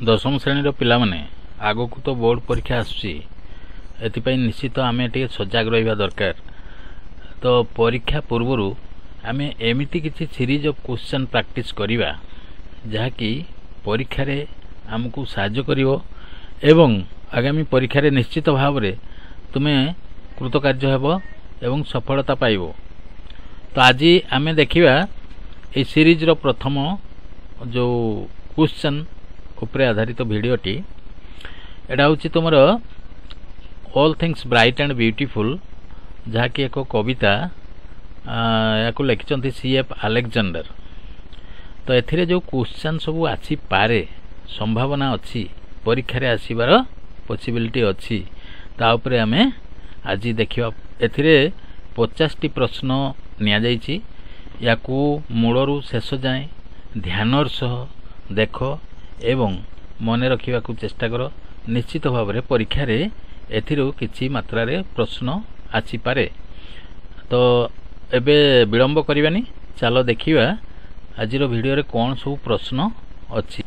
दशम श्रेणी पिला माने आगो को तो बोर्ड परीक्षा आसुची एथिपाई निश्चित आमे टिके सजग रहिबा दरकार। तो परीक्षा पूर्वरु आमे एमिति किछि सीरीज ऑफ क्वेश्चन प्रैक्टिस करिबा जहाँकि परीक्षा रे हमकु साहाय्य करिवो एवं आगामी परीक्षा रे निश्चित भाव रे तुमे कृतकार्य हेबो एवं सफलता पाइबो। तो आज आमे देखिबा ए सीरीज रो प्रथम जो क्वेश्चन उपरे आधारित भिडियोटी एटा होछि तुमर all things bright and beautiful जहाँकि एक कविता याकु लिखिचंती सीएफ अलेक्जेंडर। तो एथिरे जो क्वेश्चन सब आसी पारे संभावना अछि परीक्षा रे आसीबार पॉसिबिलिटी अछि ता उपरे हमें आज देखिबा। एथिरे 50 टी प्रश्न निया जाइछि याकु मूलरू शेष जाए ध्यानर सह देख एवं मन रखिबा को चेष्टा करो। निश्चित भाव रे परीक्षा रे एथिरो किछि मात्रा रे प्रश्न आसी पारे। तो एबे विलंब करिबानी चलो देखिबा आजिरो वीडियो रे कोन सब प्रश्न अछि।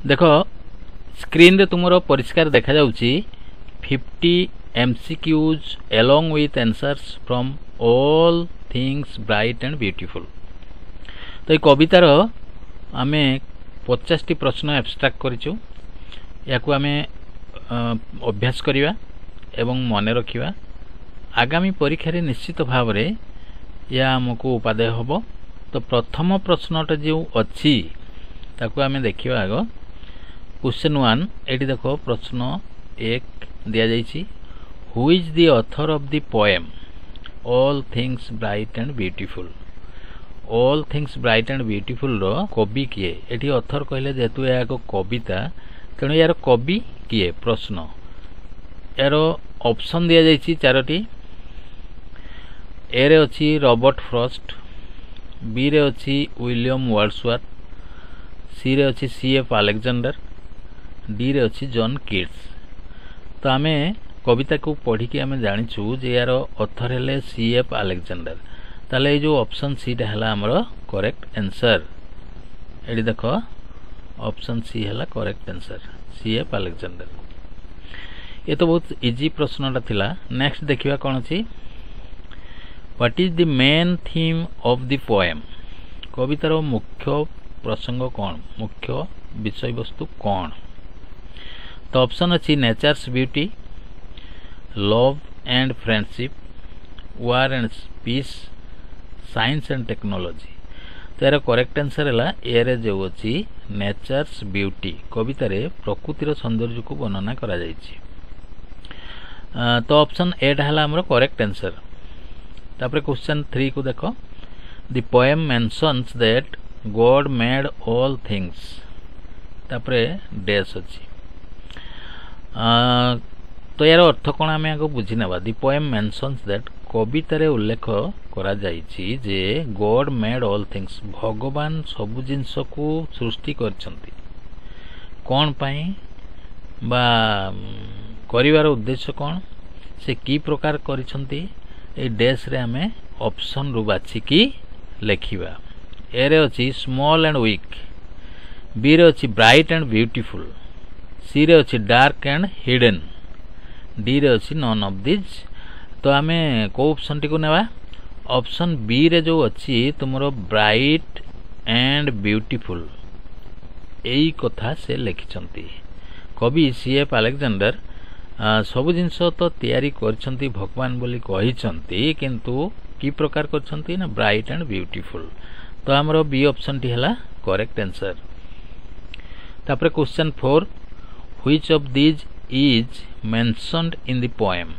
देखो स्क्रीन रे तुमरो परिष्कार देखा जाउची 50 MCQs along with answers from all things bright and beautiful। तो ये कवितार आमे 50 टी प्रश्न एब्स्ट्रैक्ट करिछु याकु आमे अभ्यास करिवा एवं मने रखिवा। आगामी परीक्षा रे निश्चित भाव रे या हमकु उपादेय होबो। तो प्रथम प्रश्नटा जो अछि ताकु आमे देखिवा। आगो क्वेश्चन 1 एटी देखो प्रश्न 1 दिया जाइछि who is the author of the poem all things bright and beautiful. All things bright and beautiful रो कवि किए एटी ऑथर कहले जेतु या एक कविता तेणु यार कवि किए प्रश्न यार ऑप्शन दिया जाइछि चारोटी। ए रे अछि रॉबर्ट फ्रॉस्ट, बी रे अछि विलियम वर्ड्सवर्थ, सी रे अछि सीएफ अलेक्जेंडर, डी रे अछि जॉन कीट्स। तो आमे कविता को पढ़ी के आमे जानिछु जे यार ऑथर हेले सीएफ अलेक्जेंडर। ताले जो ऑप्शन सी टा हला हमरो करेक्ट आंसर। एडी देखो ऑप्शन सी हला करेक्ट आंसर सीएफ अलेक्जेंडर। ये तो बहुत इजी प्रश्नटा थिला। नेक्स्ट देखिबा कोन अछि what is the main theme of the poem. कवितार मुख्य प्रसंग कोन मुख्य विषय वस्तु कोन। तो ऑप्शन अछि nature's beauty, love and friendship, war and peace, science and technology. तो यार करेक्ट आंसर है ए रे जो अछि नेचर्स ब्यूटी। कविता रे प्रकृतिर सौंदर्य को वर्णना करा जाइछि। तो ऑप्शन ए टा हला हमरो करेक्ट आंसर। तापर क्वेश्चन 3 को देखो the poem mentions that God made all things तापर डैश अछि। तो यार अर्थ कोन आमे आगो बुझी नेबा। द पोएम मेंशन्स दैट कविता रे उल्लेख करा जाइछि जे गॉड मेड ऑल थिंग्स भगवान सब जिंस को सृष्टि करछंती कोन पई बा करिवार उद्देश्य कोन से की प्रकार करछंती ए डैश रे हमें ऑप्शन रु बाछि की लेखिबा। ए रे अछि स्मॉल एंड वीक, बी रे अछि ब्राइट एंड ब्यूटीफुल, सी रे अछि डार्क एंड हिडन, डी रे अछि नॉन ऑफ दिस। तो आमे को ऑप्शन टी को नेबा ऑप्शन बी रे जो अछि तुमरो ब्राइट एंड ब्यूटीफुल एई कथा से लिखिचंती कवि सीएफ अलेक्जेंडर। सब जिंस तो तैयारी करछंती भगवान बोली कहिचंती किंतु की प्रकार करछंती ना ब्राइट एंड ब्यूटीफुल। तो हमरो बी ऑप्शन टी हला करेक्ट आंसर। तापर question 4 which of these is mentioned in the poem.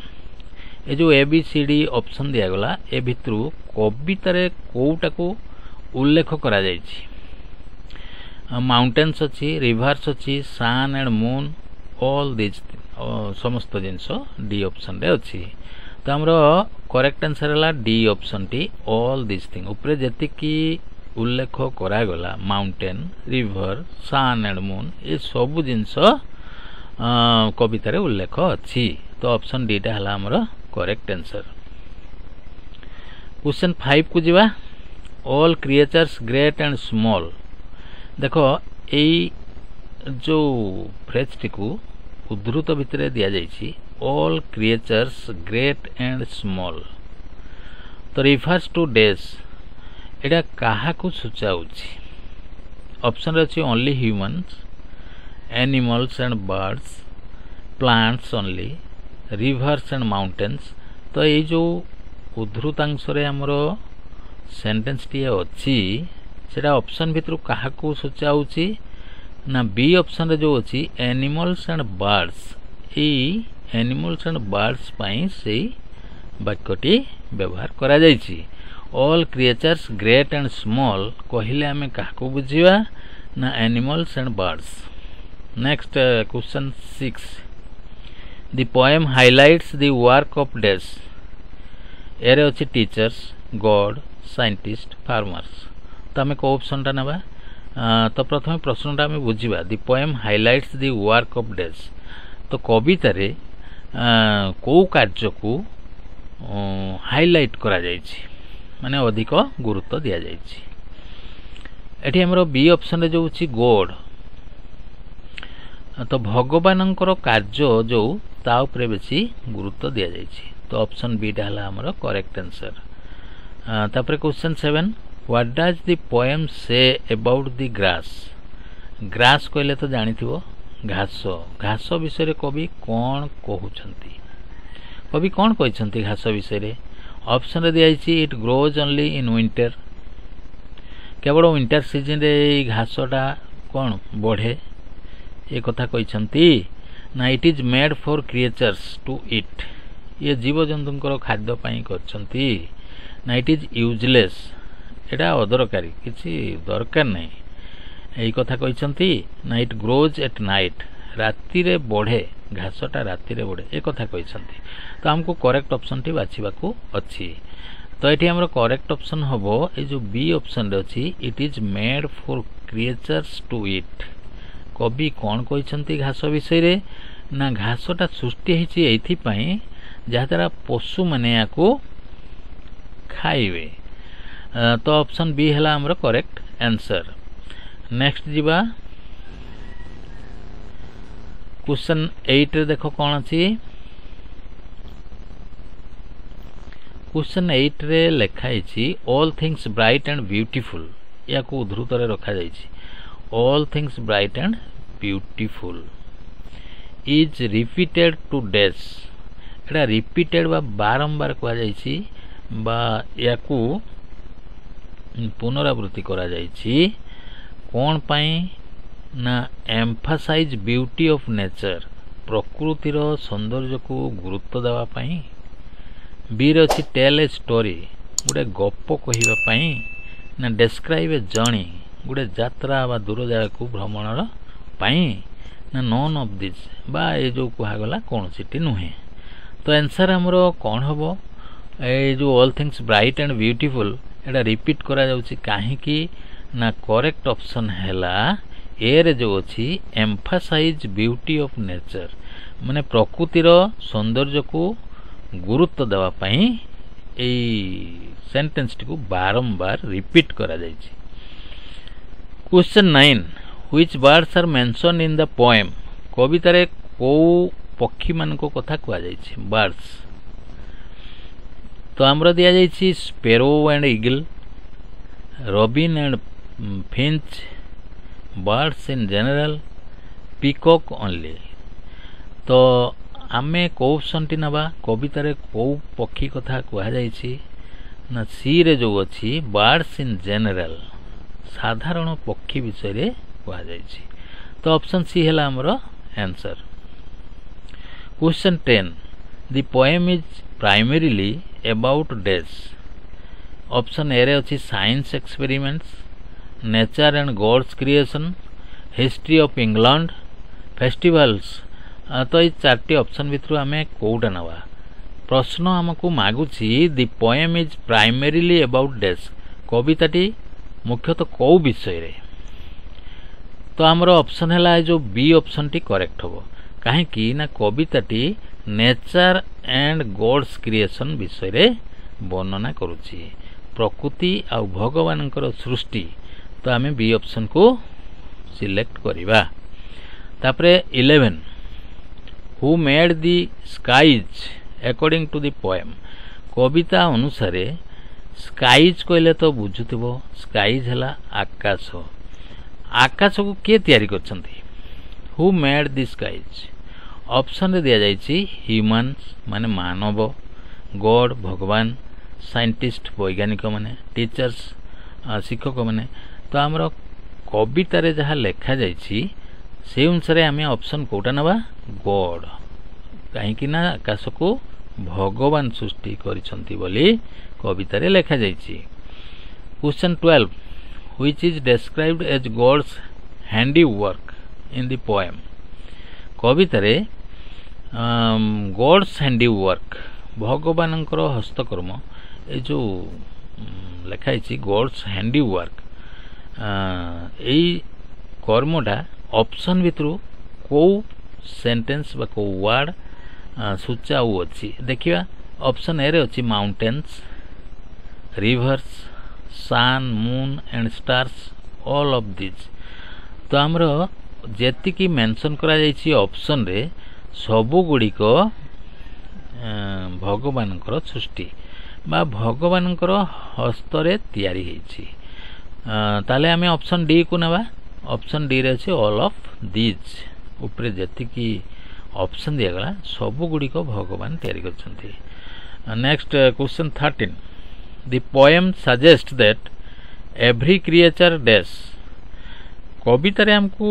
A जो A B C D option दिया गला ए भितरु कविता रे कोउटा को उल्लेख करा जाइछि। माउंटेन्स अछि, रिवर्स अछि, sun and moon all this समस्त जिंस डी ऑप्शन रे अछि। तो हमरो करेक्ट आंसर हला डी ऑप्शन टी ऑल दिस थिंग। ऊपर जति की उल्लेख करा गला mountain, river, sun and moon ए सब जिंस कविता रे उल्लेख अछि। तो ऑप्शन डी टा हला हमरो करेक्ट आंसर। क्वेश्चन 5 को जीवा all creatures great and small. देखो एई जो फ्रेज टी को उद्धृत भितर दिया जाइछि all creatures great and small तो रिफर्स टू डेज एटा काहा को सूचाउछि ऑप्शन रे अछि only humans animals and birds plants only rivers and mountains तो ये जो उद्धृतांश रे हमरो सेंटेंस टी अछि सेटा ऑप्शन भितर काहा को सूचाउछि ना बी ऑप्शन रे जो अछि एनिमल्स एंड बर्ड्स ई एनिमल्स एंड बर्ड्स पई से वाक्यटी व्यवहार करा जाइछि all creatures great and small कहिले हमें काहा को बुझिबा ना animals and birds next question 6 the poem highlights the work of dash एरे अछि टीचर्स गॉड साइंटिस्ट फार्मर्स तो हमें को ऑप्शन टा नबा तो प्रथम प्रश्नटा हमें बुझिबा the poem highlights the work of dash तो कविता रे को कार्य को हाइलाइट करा जाइछि माने अधिक गुरुत्व दिया जाइछि एठी हमरो बी ऑप्शन रे जो अछि गॉड तो भगवानंकर कार्य जो ता ऊपर बेसी गुरुत्व दिया जाइछि तो ऑप्शन बी टा हला हमरो करेक्ट आंसर तापर question 7 what does the poem say about the grass कहले तो जानिथिबो घास घास विषय रे कवि कोन कहउछंती कवि कोन कहछंती घास विषय रे ऑप्शन रे दियाइछि it grows only in winter केवल विंटर सीजन रे घासटा कोन बढ़े ये कथा कहछंती ना it is made for creatures to eat ये जीव जंतुंकर खाद्य पई करछंती ना इट इज यूजलेस एटा अदरकारी किछि दरकार नै एई कथा कहछंती ना इट ग्रोज एट नाइट राति रे बढ़े घासटा राति रे बढ़े ए कथा कहछंती तो हमको करेक्ट ऑप्शन टी बाछिबा को अछि तो एठी हमर करेक्ट ऑप्शन हबो ए जो बी ऑप्शन रे अछि it is made for creatures to eat कवि कोन कहछंती घास विषय रे ना घासटा सृष्टि हेछि एथि पई जहा द्वारा पशु माने याको खाइबे तो ऑप्शन बी हला हमर करेक्ट आंसर नेक्स्ट जीवा क्वेश्चन 8 रे देखो कोन अछि क्वेश्चन 8 रे लिखाइ छी all things bright and beautiful या को उद्धृत रे रखा जाई छी all things bright and beautiful is repeated to dash Etah repeated बा बारंबार कहा जाई छी बा या को पुनरावृत्ति करा जाई छी कोन पई ना एम्फासाइज ब्यूटी ऑफ नेचर प्रकृतिर सौंदर्य को गुरुत्व देवा पई बी रे अछि टेल ए स्टोरी गुडे गप्प कहिबा पई ना डिस्क्राइब ए जर्नी गुडे यात्रा बा दूर जागा को भ्रमणर पई ना नॉन ऑफ दिस बा ए जो कहा गला कोन सिटी नुहे तो आंसर हमरो कोन हबो ए जो all things bright and beautiful Etah repeat करा जाउची काहे की ना करेक्ट ऑप्शन हैला ए रे जो अछि एम्फासाइज ब्यूटी ऑफ नेचर माने प्रकृतिर सौंदर्य को गुरुत्व देवा पई एई सेंटेंस टी को बारंबार रिपीट करा जाई छी question 9 which birds are mention in the poem कविता रे को पक्षी मान को कथा कहा जाई छी बर्ड्स तो हमरा दिया जाई छी sparrow and eagle robin and Finch birds in general peacock only तो आमे क्वेश्चन टी नबा कविता रे को पक्षी कथा कहा जाई छी ना सी रे जो अछि बर्ड्स इन जनरल साधारण पक्षी विषय रे कहा जाई छी तो ऑप्शन सी हैला हमरो answer question 10 the poem is primarily about days option A रे अछि science experiments nature and God's creation history of England festivals तो ये चारटी ऑप्शन भितर आमे कोउटा नवा प्रश्न हमको मागुची the poem is primarily about dash कविताटी मुख्यतः को विषय रे तो हमरो ऑप्शन हैला जो बी ऑप्शन टी करेक्ट होबो काहे की ना कविताटी नेचर एंड गॉड्स क्रिएशन विषय रे वर्णना करूची प्रकृति आ भगवानकर सृष्टि तो आमे बी ऑप्शन को सिलेक्ट करिबा तापरे 11 who made the skies according to the poem कविता अनुसार स्काइज कहले तो बुझुथिबो स्काइज हला आकाश आकाश को के तयारी करछंती who made the skies option रे दिया जायछि ह्यूमन्स माने मानव गॉड भगवान साइंटिस्ट वैज्ञानिक माने टीचर्स शिक्षक माने तो आमर कविता रे जहा लेखा जायछि से अनुसार आम ऑप्शन कोटा नबा गॉड कहीं ना आकाश को भगवान सृष्टि करिसंती बोली कविता रे लेखा जायछि question 12 which is described as God's handy work in the poem कविता रे गॉड्स हैंडी वर्क भगवानंकर हस्तकर्म ए जो लेखा है गॉड्स हैंडी वर्क एई कर्मटा ऑप्शन भितरु को सेंटेंस बा को वर्ड सूचाऊ अछि देखिबा ऑप्शन ए रे अछि mountains rivers sun moon and stars all of this तो हमरो जेति की मेंशन करा जायछि ऑप्शन रे सबु गुडी को भगवानकर सृष्टि बा भगवानकर हस्तरे तयारी हेछि ताले आमे ऑप्शन डी को नबा ऑप्शन डी रे अछि ऑल ऑफ दिस ऊपर जेति की ऑप्शन दिया गला सबु गुडी को भगवान तयारी करछंती next question 13 the poem suggest that every creature dash कविता रे हमकु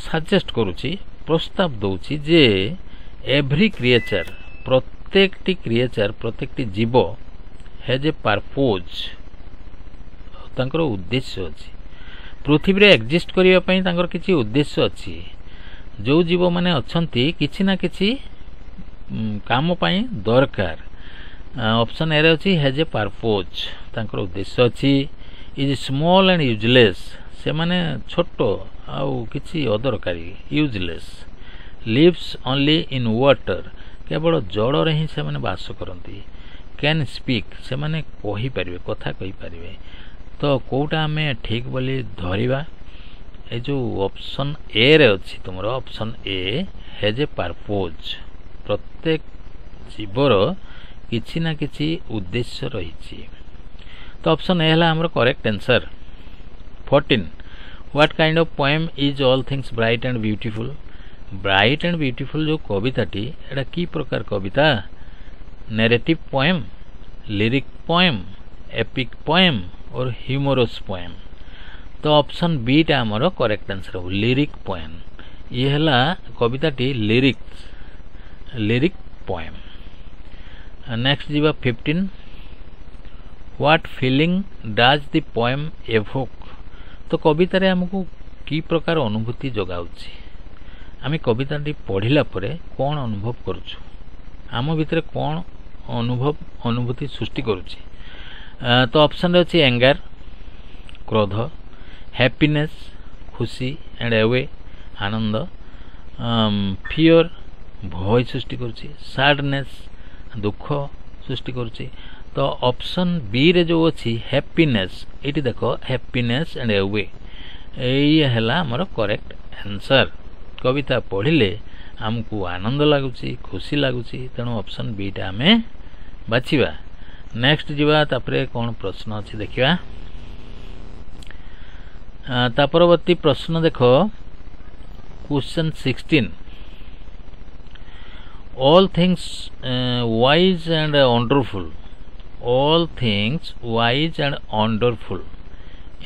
सजेस्ट करूची प्रस्ताव दउची जे एवरी क्रिएचर प्रत्येकटी क्रिएचर प्रत्येकटी जीव हैज ए पर्पज तांकर उद्देश्य अछि पृथ्वी रे एग्जिस्ट करिया पई तांकर किछि उद्देश्य अछि जो जीव माने अछंती किछि ना किछि काम पई दरकार ऑप्शन ए रे अछि हैज ए पर्पज तांकर उद्देश्य अछि इज स्मॉल एंड यूजलेस से माने छोटो आउ किछि अदरकारी useless lives only in water केवल जड़ रे ही से माने वास करंती कैन स्पीक से माने कहि परिबे कथा कहि परिबे तो कोटा हमें ठीक बोली धरिबा ए जो ऑप्शन ए रे अछि तुमरो option A has a purpose प्रत्येक जीवर किछि ना किछि उद्देश्य रहिछि तो ऑप्शन ए हला हमर correct answer 14 what kind of poem is all things bright and beautiful जो कविताटी एटा की प्रकार कविता narrative poem lyric poem epic poem और ह्यूमरस पोएम तो ऑप्शन बी टा हमर करेक्ट आंसर हो लिरिक पोएम ये हला कविताटी लिरिक पोएम नेक्स्ट जीवा 15 what feeling does the poem evoke तो कविता रे हमकु की प्रकार अनुभूति जगाउछि आमे कविताटी पढ़िला परे कोन अनुभव करूछु आम भितरे कोन अनुभूति सृष्टि करूछि तो ऑप्शन रे अछि एंगर क्रोध हैप्पीनेस खुशी एंड अवे आनंद फियर भय सृष्टि करूछि सैडनेस दुख सृष्टि करूछि तो ऑप्शन बी रे जो अछि हैप्पीनेस एटी देखो हैप्पीनेस एंड अवे एई हला हमर करेक्ट आंसर कविता पढ़िले हमकु आनंद लागुछि खुशी लागुछि तेणु ऑप्शन बी टा हमें बाछिबा नेक्स्ट जीवा तापरे कोन प्रश्न अछि देखिबा तापरवर्ती प्रश्न देखो question 16 all things wise and wonderful all things wise and wonderful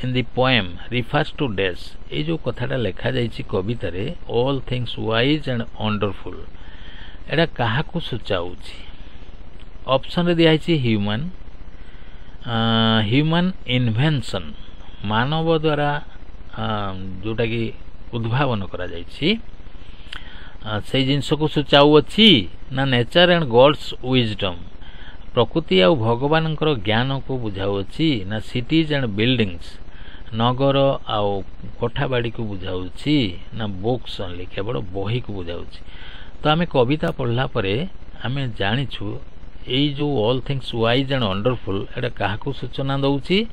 in the poem refers to dash ए जो कथाटा लेखा जाइछि कविता रे all things wise and wonderful एटा काहा को सूचाउछि ऑप्शन रे दियाछि ह्यूमन इन्वेंशन मानव द्वारा जोटा कि उद्भावन करा जाइछि से जिनस को सूचाउ अछि ना नेचर एंड गॉड्स विजडम प्रकृति आ भगवान ज्ञान को बुझाउ अछि ना सिटीज एंड बिल्डिंग्स नगर आ कोठाबाड़ी को बुझाउ अछि ना बुक्स ओनली केवल बही को बुझाउ अछि तो आमे कविता पढ़ला परे आमे जानिछु एई जो all things wise and wonderful एटा काहा को सूचना दउछि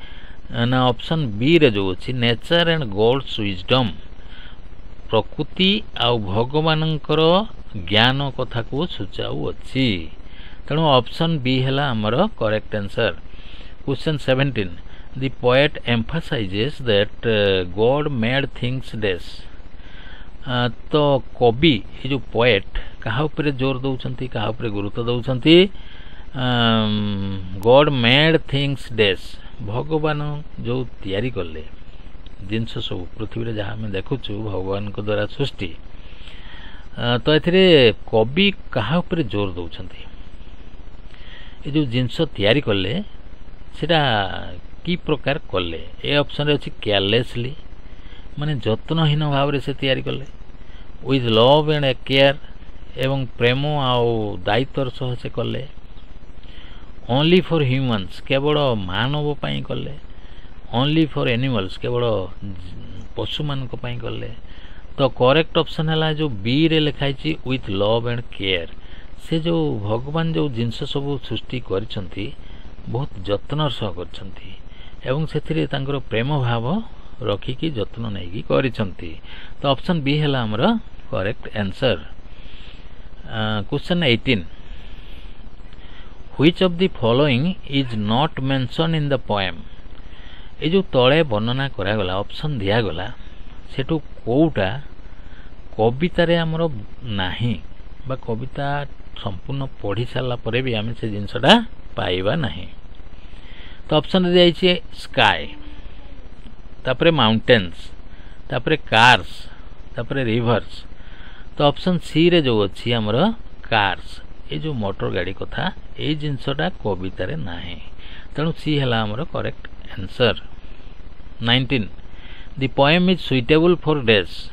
ना ऑप्शन बी रे जो अछि नेचर एंड गॉड्स विजडम प्रकृति आउ भगवानंकर ज्ञान कथा को सूचाउअछि तेणु ऑप्शन बी हैला हमर correct answer. Question 17 the poet emphasises that God made things dash तो कवि ये जो पोएट कहा ऊपर जोर दउछंती कहा ऊपर गुरुत्व दउछंती गॉड मेड थिंग्स डैश भगवान जो तैयारी करले जिनस सब पृथ्वी रे जहाँ आम देखुचु भगवान को द्वारा सृष्टि तो एथिरे कवि कहा ऊपर जोर दउछंती ये जो जिनस तैयारी करले सेटा की प्रकार कले ए ऑप्शन रे अछि केयरलेसली माने जत्नहीन भाव रे से तैयारी कले विथ लव एंड केयर एवं प्रेम आउ दायित्वर सह से कले ओनली फॉर ह्यूमन्स केवल मानव पाई कले ओनली फॉर एनिमल्स केवल पशु मान पाई कले तो करेक्ट ऑप्शन है जो बी रे लिखाई विथ लव एंड केयर से जो भगवान जो जिनस सब सृष्टि करछंती बहुत जत्न सह करछंती एवं से तांकर प्रेम भाव रखिकी जत्न नहीं करिछंती तो ऑप्शन बी है हमर correct answer. Question 18 which of the following is not mention in the poem ये जो तले वर्णना करा गला ऑप्शन दिया गला सेटू कोउटा कविता रे हमर नाही बा कविता संपूर्ण पढ़ी सारा परे भी आम से जिनसटा पाइबा नहीं तो ऑप्शन दिया जाइए स्काई तापरे माउंटेन्स तापरे कार्स तापरे रिवर्स तो ऑप्शन सी रे जो अच्छी हमर कार्स ये जो मोटर गाड़ी कथा ये जिनसटा कविता रे नाही तेणु सी है हमर correct answer. 19 the poem is suitable for dash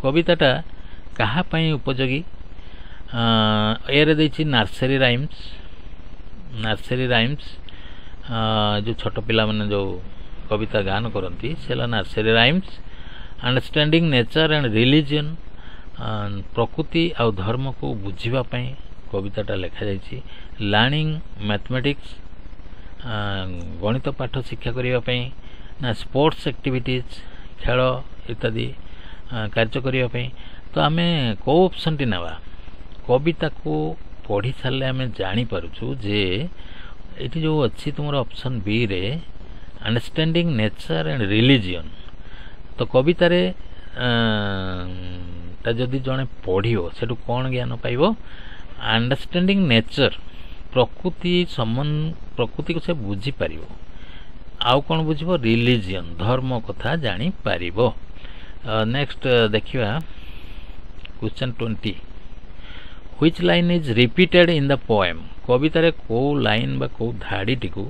कविताटा कहा पई उपयोगी एरे देछि नर्सरी राइम्स जो छोट पिला माने जो कविता गान करती सेला nursery rhymes understanding nature and religion प्रकृति आ धर्म को बुझिबा पई कविताटा लिखा जाइछि लर्निंग मैथमेटिक्स गणित पाठ शिक्षा करिबा पई ना स्पोर्ट्स एक्टिविटीज खेल इत्यादि कार्य करिबा पई तो आमे को ऑप्शन टी नेबा कविता को पढ़ी सारे आम जानी पारुछु जे एटी जो अच्छी तुम ऑप्शन बी रे अंडरस्टैंडिंग नेचर एंड रिलीजन तो कविता रे ता जदि जने पढ़ियो सेटु कोन ज्ञान पाइबो अंडरस्टैंडिंग नेचर प्रकृति को से बुझी पारिबो आउ कोन बुझिबो रिलीजन धर्म कथा जानी पारिबो। नेक्स्ट देखिबा question 20 which line is repeated in the poem कविता रे को लाइन बा को धाड़ी टिकु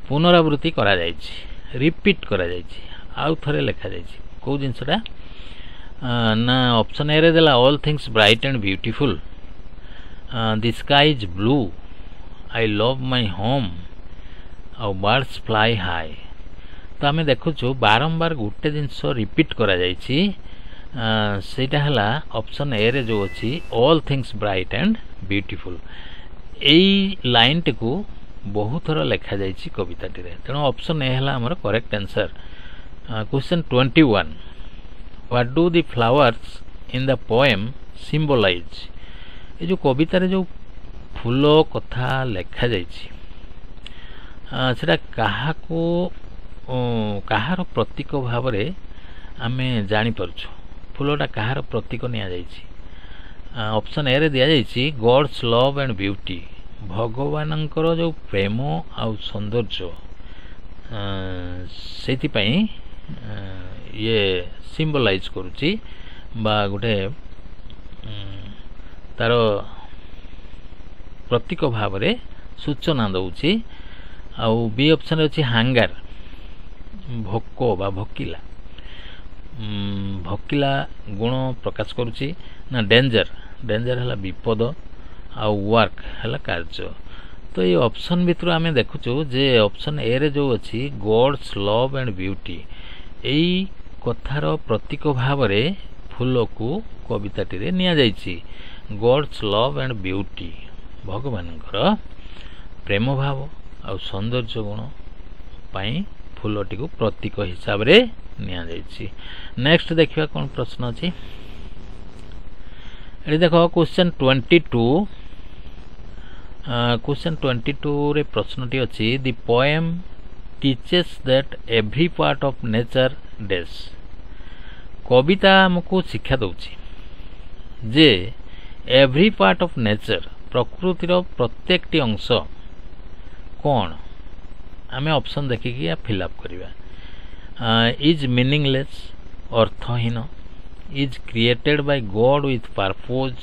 पुनरावृत्ति करा जायछि रिपीट करा जायछि आउ थरे लिखा जायछि को जिंसटा ना ऑप्शन ए रे देला all things bright and beautiful the sky is blue I love my home और बर्ड्स फ्लाई हाई तो आम देखुछु बारंबार गोटे जिनस रिपीट करा जायछि सेटा हला ऑप्शन ए रे जो अछि all things bright and beautiful एई लाइन टिकु बहुत थर लिखा जायछि कविता टिरे तेणु ऑप्शन ए हला हमर correct answer. Question 21 what do the flowers in the poem symbolize ए जो कविता रे जो फूल कथा लिखा जायछि सेटा काहा को कहार प्रतीक भाव रे आमे जानी परछु फूलटा कहार प्रतीक निया जायछि ऑप्शन ए रे दिया जायछि गॉड्स लव एंड ब्यूटी भगवानंकर जो प्रेम आ सौंदर्य सेति पई ये सिंबलाइज करूची बा गोटे तार प्रतीक भाव रे सूचना दउची आउ बी ऑप्शन अछि हांगर भोको बा भोकिला गुण प्रकाश करूची ना डेंजर हला विपद आउ वर्क हला कार्य तो ये ऑप्शन भितर आमे देखुचु जे ऑप्शन ए रे जो अछि गॉड्स लव एंड ब्यूटी एई कथार प्रतीक भाव रे फूल को कविताटी रे निया जायछि गॉड्स लव एंड ब्यूटी भगवानकर प्रेम भाव आ सौंदर्य गुण पाई फूलटी को प्रतीक हिसाब रे निया जाइछि। नेक्स्ट देखिबा कोन प्रश्न अछि एठी देखो क्वेश्चन 22 क्वेश्चन 22 रे प्रश्नटी अछि the poem teaches that every part of nature dash कविता हमको शिक्षा दउछि जे एवरी पार्ट ऑफ नेचर प्रकृतिर प्रत्येकटी अंश कोन आमे ऑप्शन देखिकी या फिल अप करिवा इज मीनिंगलेस अर्थहीन is created by God with purpose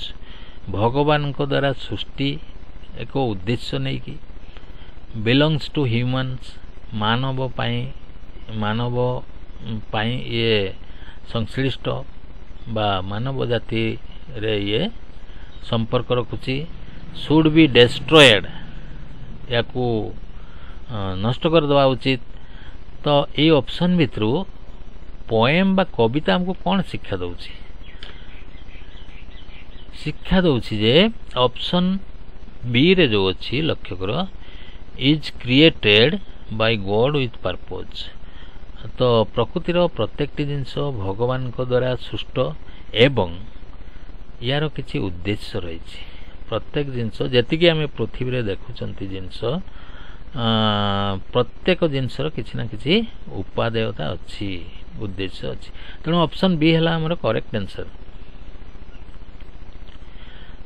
भगवान को द्वारा सृष्टि एक उद्देश्य नहीं कि बिलोंग्स टू ह्यूमन्स मानव पाई ये संश्लिष्ट बा मानव जाति रे ये संपर्क रखुची शुड बी डेस्ट्रॉयड या को नष्ट कर दवा उचित। तो ये ऑप्शन भितरु पोएम बा कविता हमको कौन शिक्षा दउची जे ऑप्शन बी रे जो अछि लक्ष्य करो is created by God with purpose तो प्रकृतिर प्रत्येकटी जिनस भगवान को द्वारा सृष्ट एवं यार किछि उद्देश्य रही प्रत्येक जिनस जेतिकी आमे पृथ्वी रे देखुचंती जिनस प्रत्येक जिनसर किछि ना किछि उपादेयता अछि उद्देश्य अछि तेणु ऑप्शन बी हला हमर correct answer.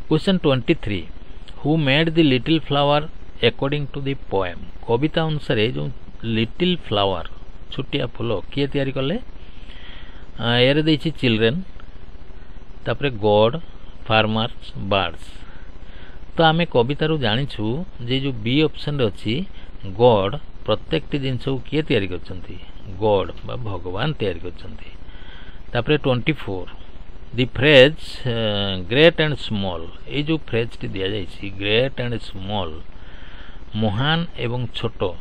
Question 23 who made the little flower according to the poem कविता अनुसार जो लिटिल फ्लावर छोटिया फूल किए तैयारी कले एरे दैछि चिल्ड्रेन तापरे गॉड फार्मर्स बर्ड्स तो आमे कवितारू जानिछु जे जो बी ऑप्शन रे अछि गॉड प्रत्येकटी जिनस को किए तैयारी करछंती गॉड बा भगवान तैयारी करछंती। तापरे 24 the phrase great and small ए जो फ्रेज टी दिया जाइछि ग्रेट एंड स्मॉल महान एवं छोटो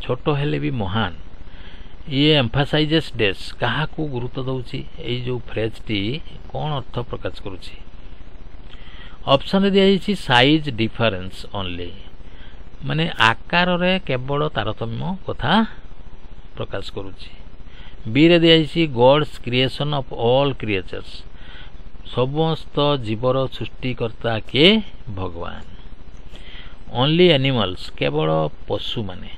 छोटो हेले भी महान ये एम्फासाइजेस डेस कहा को गुरुत्व दउछि ए जो फ्रेज टी कोन अर्थ प्रकाश करूछि ऑप्शन दिया जाइछि साइज डिफरेंस ओनली माने आकार रे केवल तारतम्य कथा प्रकाश करूछि। बी रे दिया जाइछि God's creation of all creatures समस्त जीवर सृष्टिकर्ता के भगवान ओनली एनिमल्स केवल पशु माने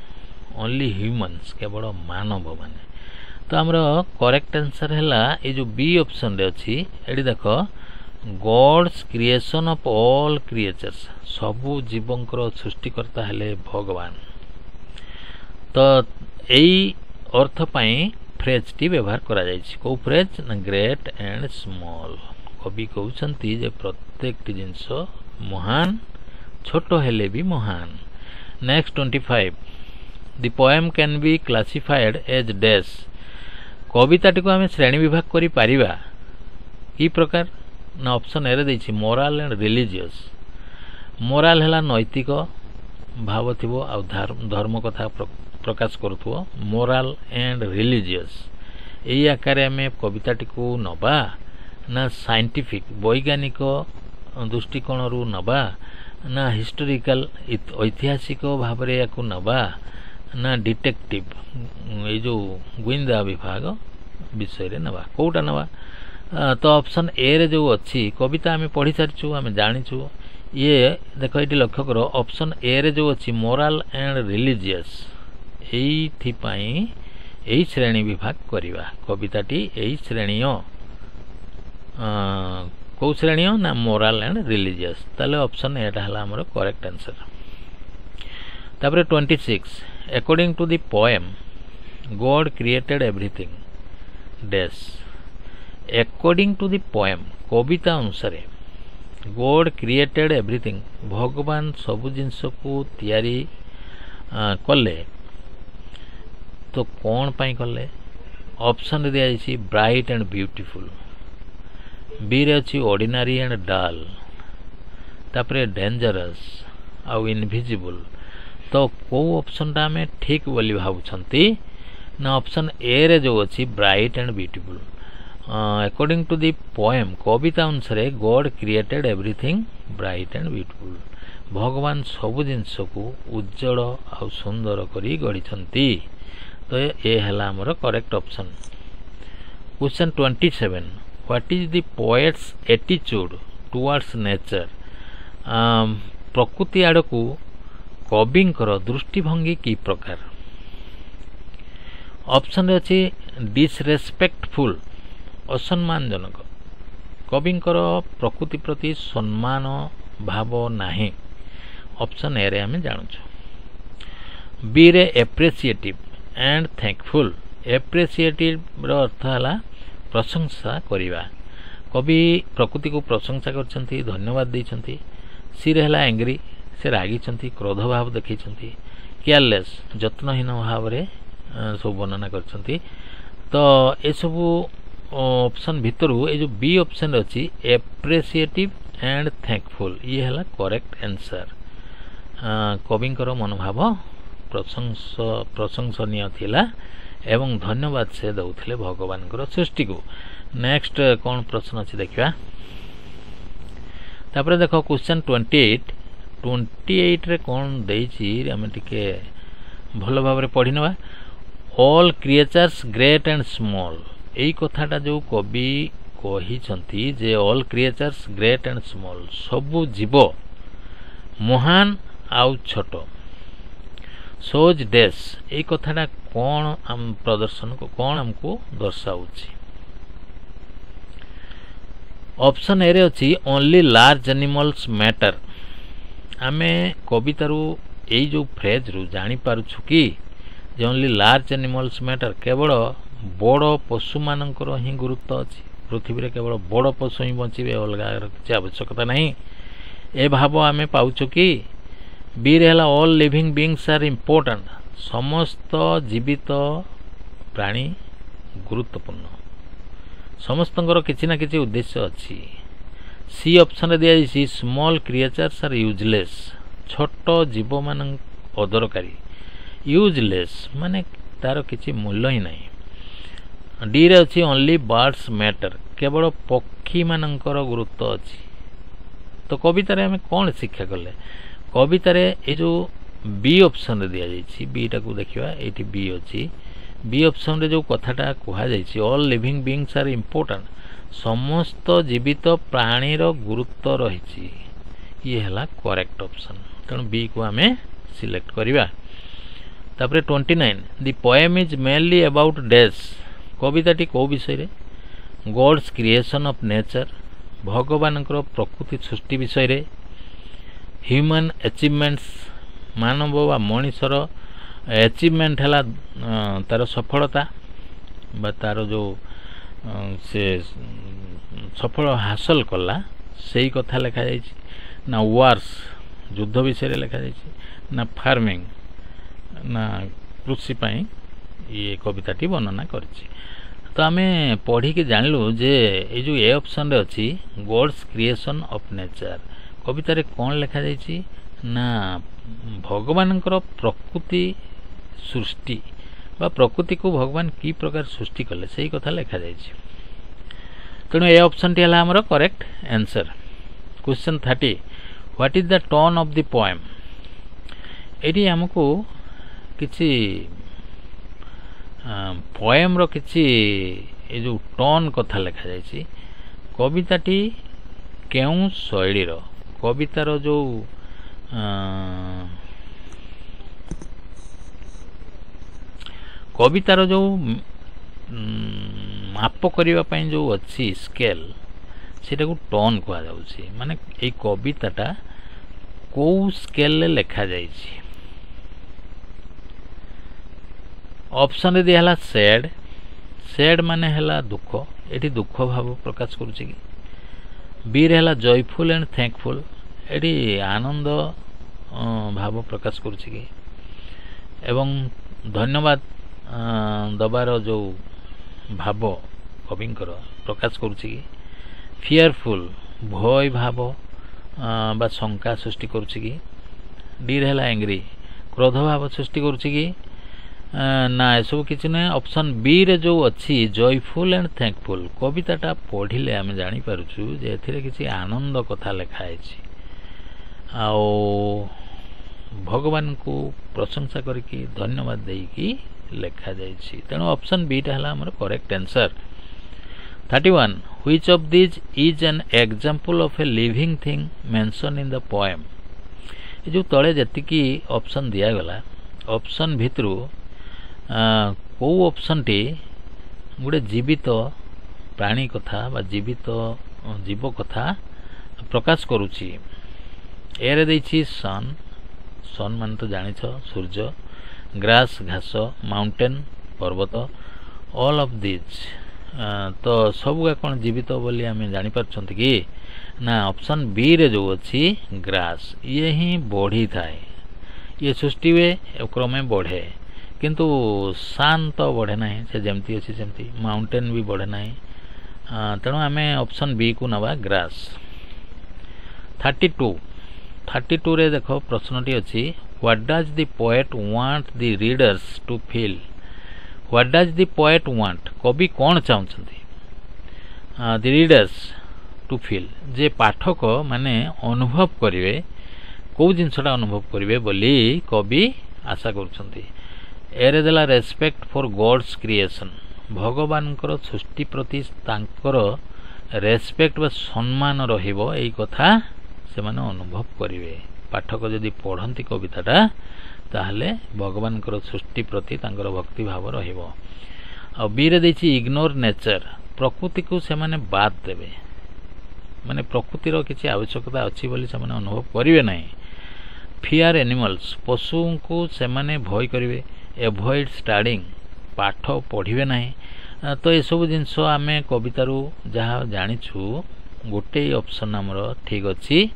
ओनली ह्यूमन्स केवल मानव माने तो हमरो करेक्ट आंसर हैला ए जो बी ऑप्शन रे अछि एडी देखो God's creation of all creatures सबु जीवंकर सृष्टिकर्ता हेले भगवान तो एई अर्थ पई फ्रेज टी व्यवहार करा जाइछि को फ्रेज ना ग्रेट एंड स्मॉल कवि कहउछंती जे प्रत्येक जिंस महान छोटो हेले भी महान। Next 25 the poem can be classified as dash कविताटी को आमे श्रेणी विभाग करि पारिबा की प्रकार ना ऑप्शन ए रे दैछि मोरल एंड रिलीजियस मोरल हैला नैतिक भाव थिबो आ धर्म कथा प्रकाश करूथबो मोरल एंड रिलीजियस एई आकारे आमे कविताटी को नबा ना साइंटिफिक वैज्ञानिक दृष्टिकोण रु नबा ना हिस्टोरिकल ऐतिहासिक भाव रे याकू नबा ना डिटेक्टिव ए जो गुइंदा विभाग विषय रे नबा कोटा नबा तो ऑप्शन ए रे जो अछि कविता आमे पढ़ी सारिछु आमे जानिछु ये देखो एटी लक्ष्य करो ऑप्शन ए रे जो अछि मोरल एंड रिलीजियस एई पई एई श्रेणी विभाग करिवा कविताटी एई श्रेणीय को श्रेणीय ना मोरल एंड रिलीजियस ताले ऑप्शन ए हला हमर करेक्ट आंसर। तापरे 26 according to the poem God created everything dash according to the poem कविता अनुसार गॉड क्रिएटेड एवरीथिंग भगवान सबु जिंस को तैयारी कले तो कौन पाई कले ऑप्शन दिया जाइछि ब्राइट एंड ब्यूटीफुल बी रे अछि ऑर्डिनरी एंड डल तापरे डेंजरस आ इनविजिबल तो को ऑप्शन टा में ठीक बोली भाबुछंती ना ऑप्शन ए रे जो अछि bright and beautiful according to the poem कविता अनुसार God created everything bright and beautiful भगवान सबु जिंस को उज्जवल आ सुंदर करी गढ़िछंती तो ये हला हमर correct option. Question 27 what is the poets attitude towards nature प्रकृति आड़ को कविंकर दृष्टिभंगी की प्रकार ऑप्शन अच्छी डिसरेस्पेक्टफुल असम्मानजनक कविंकर प्रकृति प्रति सम्मान भाव नाही ऑप्शन ए रे आम जानूँ बी रे एप्रिसिएटिव एंड थैंकफुल एप्रिसिएटिव अर्थ है प्रशंसा करिवा कवि प्रकृति को प्रशंसा करछंती धन्यवाद देइछंती सी रे हला एंग्री से रागिछंती क्रोध भाव देखैछंती केयरलेस जत्नहीन भाव रे सब वर्णना करछंती तो ए सब ऑप्शन भितरु ए जो बी ऑप्शन अछि एप्रिसिएटिव एंड थैंकफुल ये हला करेक्ट आंसर कविंकर मनोभाव प्रशंसनीय थिला एवं धन्यवाद से दउथिले भगवान सृष्टि को नेक्स्ट कौन प्रश्न अच्छी देखा तापर देखो क्वेश्चन 28 रे कौन देइछि आमे टिके भल भाव पढ़ी नवा all creatures great and small एई कथाटा जो कवि कहिसंती जे all creatures great and small सबु जीव महान आउ छोट सोज डेस एई कथाटा कौन हम प्रदर्शन को कौन हमको दर्शाउछि ऑप्शन ए रे अछि ओनली लार्ज एनिमल्स मैटर आमे कवितारू एई जो फ्रेज रु जानि पारुछु कि जे ओनली लार्ज एनिमल्स मैटर केवल बड़ पशु मानकर ही गुरुत्व अछि पृथ्वी रे केवल बड़ पशु ही बंचिबे अलगा किछि आवश्यकता नहीं ए भाव आमे पाउछु कि बी रे हला all living beings are important समस्त जीवित प्राणी गुरुत्वपूर्ण समस्तंकर किछि ना किछि उद्देश्य अछि सी ऑप्शन रे दिया जाइछि स्मॉल क्रिएचर्स आर यूजलेस छोट जीव मान अदरकारी यूजलेस माने तार किछि मूल्य ही नहीं डी रे अछि ओनली बर्ड्स मैटर केवल पक्षी मानकर गुरुत्व अछि तो कविता रे हमें कोन शिक्षा कले कविता रे ए जो बी ऑप्शन रे दिया जाइछि बी टा को देखिबा एठी बी अछि बी ऑप्शन रे जो कथाटा कहा जाइछि all living beings are important समस्त जीवित प्राणी रो गुरुत्व रहिछि ये हला करेक्ट ऑप्शन तेणु बी को हमें सिलेक्ट करिबा तापरे 29 the poem is mainly about dash कविताटी को विषय रे गॉड्स क्रिएशन ऑफ नेचर भगवान प्रकृति सृष्टि विषय रे ह्यूमन अचीवमेंट्स मानव व मनुष्यर अचीवमेंट है तार सफलता बा तार जो से सफल हासिल कला से कथा लिखा जाइए ना वार्स युद्ध विषय रे लिखा जाइए ना फार्मिंग ना कृषि पाई ये कविताटी वर्णना करछि तो आमे पढ़ी के जानलु जे ए जो ए ऑप्शन रे अछि गॉड्स क्रिएशन ऑफ नेचर कविता रे कोन लिखा जाइछि ना भगवानकर प्रकृति सृष्टि बा प्रकृति को भगवान की प्रकार सृष्टि कले सही कथा लिखा जाइछि तेणु ए ऑप्शन टी हला हमर correct answer question 30 what is the tone of the poem eighty हमको किछि पोएम रो किछि ए जो टोन कथा लिखा जाइछि कविताटी केउ शैली रो कवितार जो कवितार जो माप करिवा पई जो अछि स्केल सेटा को टोन कहा जाउछि माने ए कविताटा को स्केल ले लिखा जाइछि ऑप्शन रे दिहला सैड सैड माने हला दुख एठी दुख भाव प्रकाश करूछि कि बी रे हला जॉयफुल एंड थैंकफुल एठी आनंद भाव प्रकाश करूछि कि एवं धन्यवाद दबार जो भाव कविंकर प्रकाश करूछि कि फियरफुल भय भाव बा शंका सृष्टि करूछि कि डी रे हला एंग्री क्रोध भाव सृष्टि करूछि कि ना सब किसी ना ऑप्शन बी रे जो अच्छी जॉयफुल एंड थैंकफुल कविताटा पढ़िले आम जानी पारुछु जे एथिरे किसी आनंद कथा लिखा है आओ भगवान को प्रशंसा करके धन्यवाद देकी लिखा जाइछि तेणु ऑप्शन बी टा हला हमर correct answer 31 which of these is an example of a living thing mentioned in the poem। ये जो तले जतिकी ऑप्शन दिया गला ऑप्शन भितरु को ऑप्शन टी गोटे जीवित प्राणी कथा बा जीवित जीव कथा प्रकाश करुची। एरे देछि सन सन मान तो जानिछ सूर्य, ग्रास घास, माउंटेन पर्वत, ऑल ऑफ दिस तो सबुगा कौन जीवित बोली आम जापर कि ना ऑप्शन बी रे जो अच्छी ग्रास ये ही बढ़ी थाए ये सृष्टि हुए क्रमे बढ़े किंतु सान तो बढ़े ना से जमती अच्छी सेमती माउंटेन भी बढ़े ना तेणु आम ऑप्शन बी को नवा ग्रास। 32 रे देखो प्रश्नटी अच्छी what does the poet want the readers to feel. What does the poet want कवि कौन चाहते द रीडर्स टू फील जे पाठक माने अनुभव करिवे कौ जिनसटा अनुभव करिवे बोली कवि आशा करुछंती। एरे देला रेस्पेक्ट फॉर गॉड्स क्रिएशन भगवान सृष्टि प्रति तांकर रेस्पेक्ट बा सम्मान रहिबो एई कथा से माने अनुभव करिवे। पाठक जदि पढ़ंती कविताटा ताहले भगवान सृष्टि प्रति तांकर भक्ति भाव रहिबो। आ बी रे देछि इग्नोर नेचर प्रकृति को से माने बात देबे माने प्रकृतिर किछि आवश्यकता अछि बोली से माने अनुभव करिवे नाही। फियर एनिमल्स पशु को से माने भय करिवे। एवॉइड स्टडिंग पाठ पढ़िवे नाही। तो ये सब जिनस आमे कवितारू जहाँ जानिछु गोटे ऑप्शन हमर ठीक अछि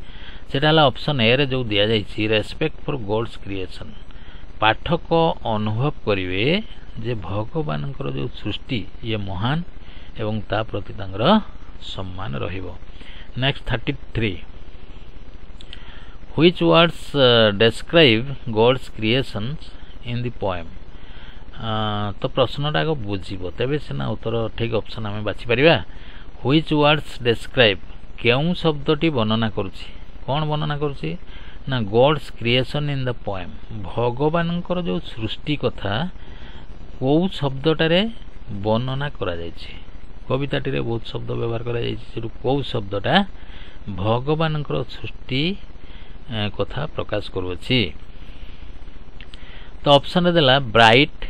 सेटा हला ऑप्शन ए रे जो दिया जाइछि रेस्पेक्ट फॉर गॉड्स क्रिएशन पाठक अनुभव करिवे जे भगवान जो सृष्टि ये महान एवं ता प्रति तांगर सम्मान रहिबो। Next 33 which words describe God's creations in the poem. तो प्रश्नटा को बुझिबो तेबे सिना उत्तर ठीक ऑप्शन आमे बाछि परिबा। व्हिच वर्ड्स डिस्क्राइब केउ शब्दटी वर्णना करूछि कौन वर्णना करूछि ना God's creation in the poem भगवान जो सृष्टि कथा कौ शब्दटारे वर्णना करा जायछि। कविताटी रे बहुत शब्द व्यवहार करा जायछि सेटु कौ शब्दटा भगवान सृष्टि कथा प्रकाश करूछि। तो ऑप्शन देला ब्राइट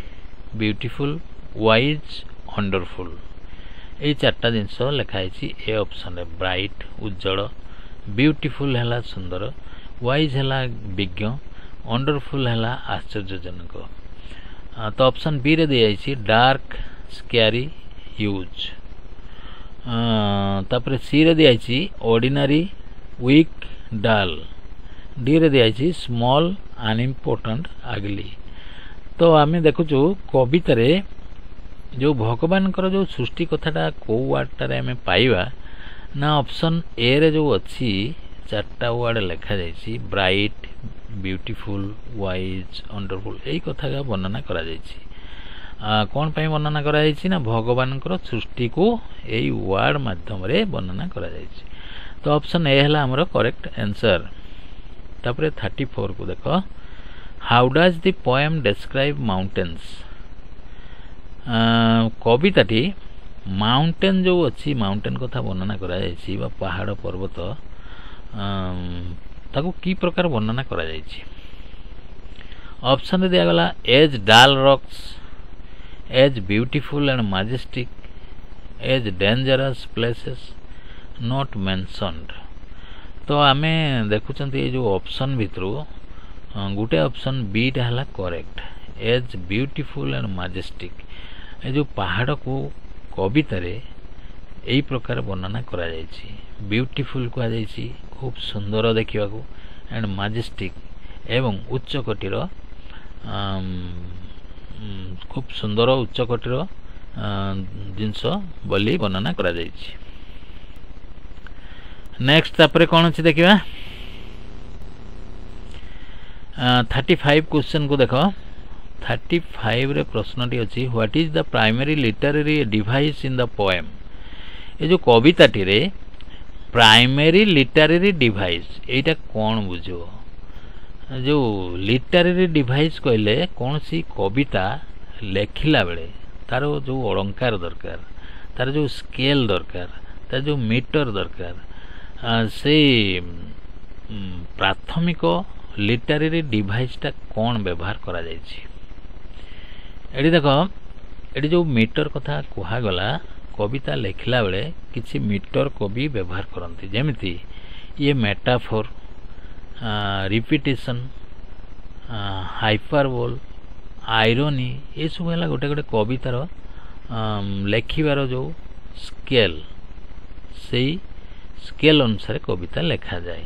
ब्यूटीफुल वाइज वंडरफुल ये चार्टा जिनस लिखाई ए ऑप्शन रे ब्राइट उज्जवल ब्यूटीफुल है सुंदर वाइज है विज्ञ वंडरफुल है आश्चर्यजनक। तो ऑप्शन बी रे दिया डार्क स्क्यारी ह्यूज तापर सी रे दिया ऑर्डिनरी वीक डल डी रे दिया स्मॉल अनइम्पोर्टेंट अगली। तो आम देखुचु कवितार जो भगवान जो सृष्टि कथाटा कौ वार्डटार आम पाइबा ना ऑप्शन ए रे जो अच्छी चार्टा वार्ड लिखा जाइछि ब्राइट ब्यूटीफुल वाइज वंडरफुल यही कथा का वर्णना करा जाइछि। कौन पाई वर्णना करा जाइछि ना भगवान सृष्टि को यही वार्ड माध्यम रे वर्णना करा जाइछि। तो ऑप्शन ए है हमर करेक्ट आंसर। तापरे 34 को देखो how does the poem describe mountains. कविताटी माउंटेन जो अच्छी माउंटेन कथा वर्णना करा जाइछि बा पहाड़ पर्वत ताको की प्रकार वर्णना करा जाइछि। ऑप्शन दिया गला as tall rocks as beautiful and majestic as dangerous places not mentioned. तो आमे देखुचंती जो ऑप्शन भितरु गोटे ऑप्शन बी टा हला correct as beautiful and majestic ए जो पहाड़ को कवितारे यही प्रकार वर्णना करा जाइछि। ब्यूटीफुल कहा जाइछि खूब सुंदर देखा एंड मैजेस्टिक एवं उच्च कोटिर खूब सुंदर उच्च कोटिर जिनस बोली वर्णना करा जाइछि। नेक्स्ट तापरे कौन अच्छी देखिबा 35 क्वेश्चन को देखो 35 रे प्रश्नटी अच्छी what is the primary literary device in the poem. ये जो कविताटी रे प्राइमरी लिटरेरी डिवाइस एटा कौन बुझो जो लिटरेरी डिवाइस कहले कौन सी कविता लेखिला बेले तार जो अलंकार दरकार तार जो स्केल दरकार तार जो मीटर दरकार से प्राथमिक लिटरेरी डिवाइसटा कौन व्यवहार करा जायछि एडी देख एडी जो मीटर कथा कुहागला कविता लिखला बेले किछि मीटर कवि व्यवहार करती जेमिति ये मेटाफोर रिपिटेशन हाइपरबोल आयरनी ये सब है गोटे गोटे कवितार लेखिबार जो स्केल से स्केल अनुसार कविता लिखा जाए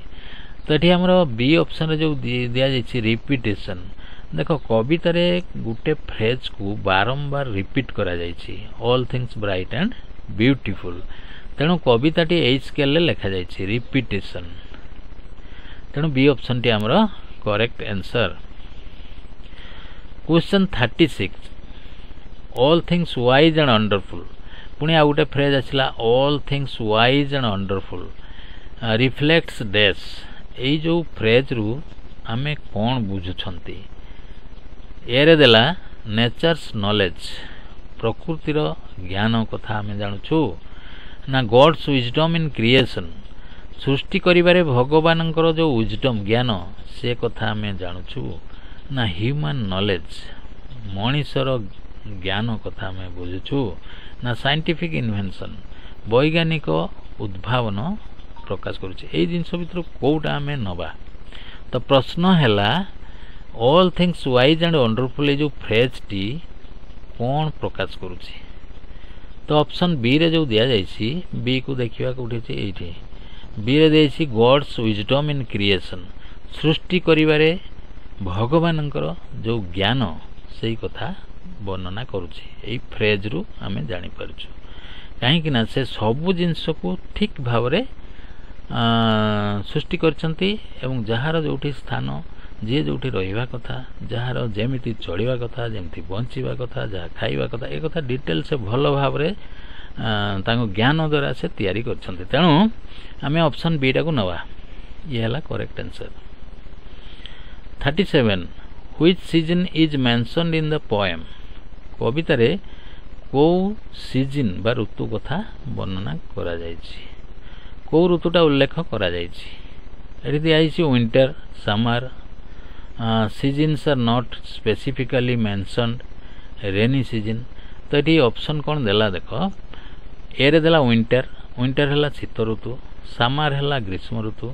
तो ये आमर बी ऑप्शन रे जो दिया जायछि रिपिटेशन देख कवितार गोटे फ्रेज को बारंबार रिपीट करा जायछि all things bright and beautiful तेणु कविताटी एई स्केल लिखा जायछि रिपिटेशन तेणु बी ऑप्शन टी आमर correct answer question 36 all things wise and wonderful पुणी आ गोटे फ्रेज आसला all things wise and wonderful reflects dash एई जो फ्रेज रु आमे कोन बुझुछंती एरे देला नेचर्स नॉलेज प्रकृतिर ज्ञान कथा आमे जानुछु ना गॉड्स विजडम इन क्रिएशन सृष्टि करिबारे भगवानंकर जो विजडम ज्ञान से कथा आमे जानुछु ना ह्यूमन नॉलेज मनीषर ज्ञान कथा आमे बुझुछु ना साइंटिफिक इन्वेंशन वैज्ञानिक उद्भावन प्रकाश करुछि एई जिंस भितर कोउटा आमे नबा तो प्रश्न हैला all things wise and wonderful जो फ्रेज टी कौन प्रकाश करुछि तो ऑप्शन बी रे जो दिया जायछि बी को देखिबा कोठी छै एठी बी रे देछि गॉड्स विजडम इन क्रिएशन सृष्टि करिबारे भगवानंकर जो ज्ञान सेही कथा वर्णना करुछि एई फ्रेज रु आमे जानि परछु काहे कि ना से सब जिंस को ठीक भावरे सृष्टि करछंती एवं जहार जोठी स्थान जे जोठी रहिबा कथा जहार जेमिति चलिबा कथा जेमिति बंचिबा कथा जहा खाइबा कथा ए कथा डिटेल से भलो भावरे तांको ज्ञान द्वारा से तयारी करछंती तेणु आमे ऑप्शन बी टा को नवा ये हला correct answer 37 which season is mentioned in the poem कविता रे को सीजन बा ऋतु कथा वर्णना करा जायछि को ऋतुटा उल्लेख करा जायछि एठी दियाछि winter summer seasons are not specifically mentioned rainy season तो ये ऑप्शन कौन देला देख ए रे देला विंटर विंटर है शीत ऋतु समर है ग्रीष्म ऋतु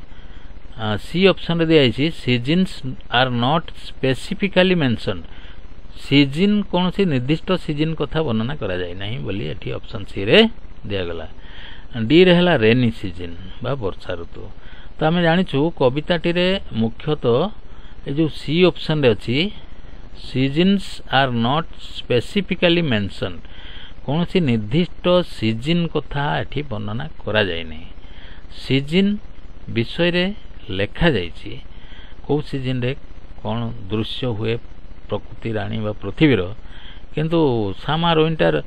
सी ऑप्शन रे दिया seasons are not specifically mentioned season कौन सी निर्दिष्ट सीजन कथा वर्णना करा जाय नहीं बोली एठी ऑप्शन सी रे दिया गला डी रे है रेनी सीजन बा वर्षा ऋतु तो आम जानिछु कविताटी रे मुख्यतः ये जो सी ऑप्शन रे अछि seasons are not specifically mentioned कौन सी निर्दिष्ट सीजन कथा एठी वर्णना करा जाय नै सीजन विषय रे लेखा जायछि को सीजन रे कौन दृश्य हुए प्रकृति रानी बा पृथ्वीर किंतु समर विंटर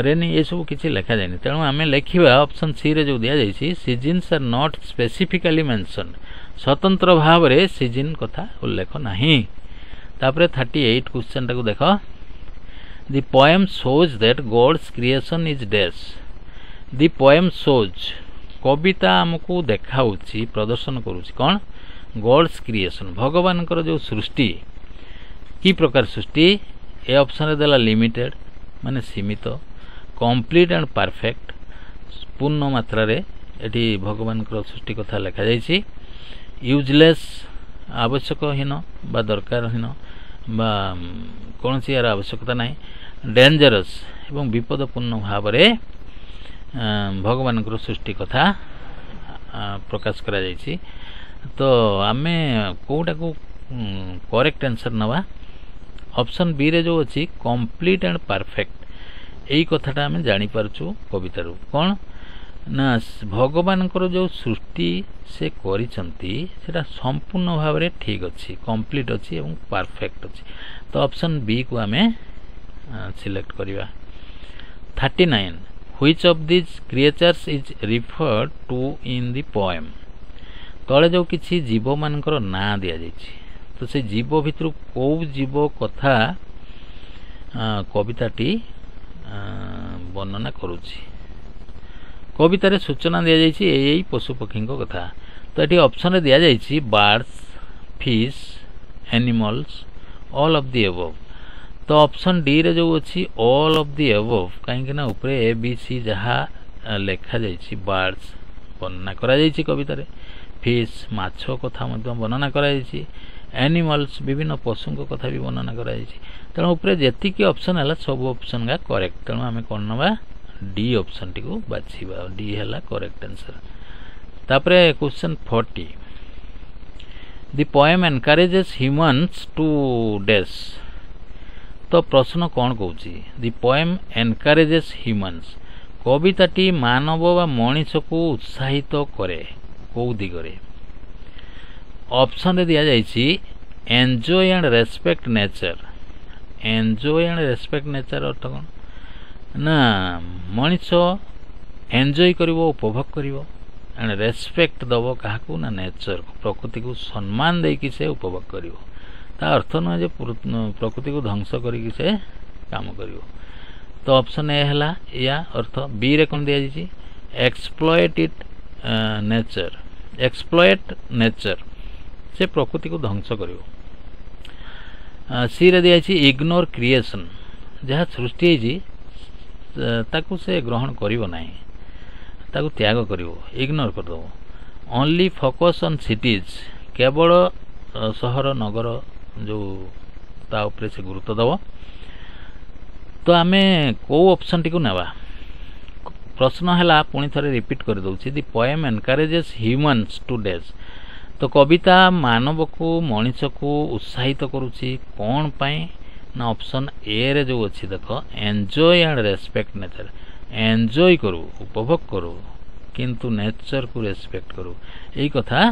रेनी ये सब किसी लेखा जायनि तेणु आम लिखा ऑप्शन सी रे जो दिया जायछि seasons are not specifically mentioned स्वतंत्र भाव रे सीजन कथा उल्लेख नहीं तापरे 38 क्वेश्चन टाको देख the poem shows that God's creation is dash the poem shows कविता हमको देखाउछि प्रदर्शन करूछि कौन गॉड्स क्रिएशन भगवानकर जो सृष्टि की प्रकार सृष्टि ए ऑप्शन रे देला लिमिटेड माने सीमित कंप्लीट एंड परफेक्ट पूर्ण मात्रा रे एठी भगवानकर सृष्टि कथा लिखा जायछि यूजलेस आवश्यकहीन बा दरकारहीन बा कौन सी यार आवश्यकता नहीं डेंजरस एवं विपदपूर्ण भाव रे भगवानकर सृष्टि कथा प्रकाश करा जायछि तो आमे कोटा को करेक्ट आंसर नवा ऑप्शन बी रे जो अछि कंप्लीट एंड परफेक्ट एई कथाटा आमे जानि परछु कवितारू कोन ना भगवानकर जो सृष्टि से करिसंती सेटा संपूर्ण भाव रे ठीक अछि कंप्लीट अछि एवं परफेक्ट अछि तो ऑप्शन बी को आमे सिलेक्ट करिवा 39 which of this creatures is referred to in the poem तळे जो किछि जीव मानकर ना दिया जायछि तो से जीव भितर को जीव कथा कविताटी वर्णना करूछि कवितार सूचना दि जाइए यही पशुपक्षी कथा। तो ये ऑप्शन दिया जाइए birds, fish, animals, all of the above. तो ऑप्शन डी रे जो अच्छी ऑल ऑफ द अबव कहीं ऊपर ए बी सी जहाँ लेखा जाइए बर्ड्स वर्णना करा जाइए कवितार, फिश माछ कथा वर्णना करा जाइए, एनिमल्स विभिन्न पशु कथा भी वर्णना करा जाइए। तेणु ऊपर जी ऑप्शन है सब ऑप्शन का करेक्ट। तेणु आम कौन ना डी ऑप्शन टी को बाछिबा, डी है करेक्ट आंसर। तापरे question 40 the poem encourages humans to dash. तो प्रश्न कौन कहूँ द पोएम एनकरेजेस ह्यूमन्स कविताटी मानव व मनीष को उत्साहित करे कौ दिगरे। ऑप्शन दि जाइए enjoy and respect nature. Enjoy and respect nature अर्थ कौन ना मनीष एन्जॉय करिवो उपभोग करिवो एंड रेस्पेक्ट दबो काहाकू ना नेचर को प्रकृति को सम्मान देकी से उपभोग करिवो। ता अर्थ न जे प्रकृति को ध्वंस करिकी से काम करिवो। तो ऑप्शन ए हला या अर्थ। बी रे कोन दिया जाइए exploit it nature, exploit nature से प्रकृति को ध्वंस करिवो। सी रे दिया जाइए इग्नोर क्रिएशन जहाँ सृष्टि होइछि ताकू से ग्रहण करिवो नाही, ताकू त्याग करिवो, इग्नोर कर दो। ओनली फोकस ऑन सिटीज केवल सहर नगर जो ता ऊपर से गुरुत्व दब। तो आमे को ऑप्शन टी को नेबा। प्रश्न है पुणी थे रिपीट कर दूसरी the poem encourages humans to dash. तो कविता मानव को मनीष को उत्साहित करुच्ची कौन पाई ना ऑप्शन ए रे जो अच्छी देख enjoy and respect nature. Enjoy करू उपभोग करू किंतु नेचर को रेस्पेक्ट करू यही कथा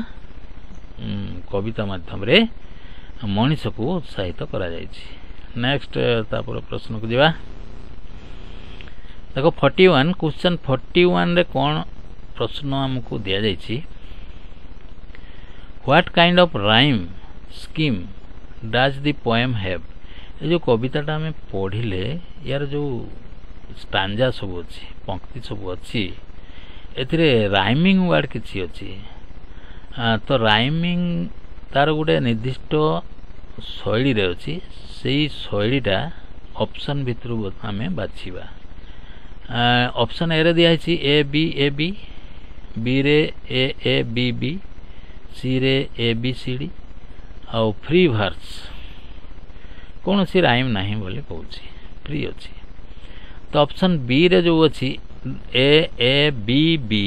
कविता माध्यम रे मनीष को उत्साहित करा जायछि। नेक्स्ट तापर प्रश्न को जीवा। देखो 41 क्वेश्चन 41 रे कौन प्रश्न हमको दिया जायछि what kind of rhyme scheme does the poem have. ये जो कविताटा आम पढ़िले यार जो स्टांजा सब अच्छी पंक्ति सब अच्छी एथिरे राइमिंग वर्ड किछि अच्छी। तो राइमिंग तार गोटे निर्दिष्ट शैली रे अच्छी से शैलीटा ऑप्शन भितर आम बाछिबा। ऑप्शन ए रे दिया ए बी, बी रे ए बी बी, सी रे ए बी सी डी आउ फ्री वर्स कौन सी राइम नहीं बोली कहूँ फ्री अच्छी। तो ऑप्शन बी रे जो अच्छी ए बी बी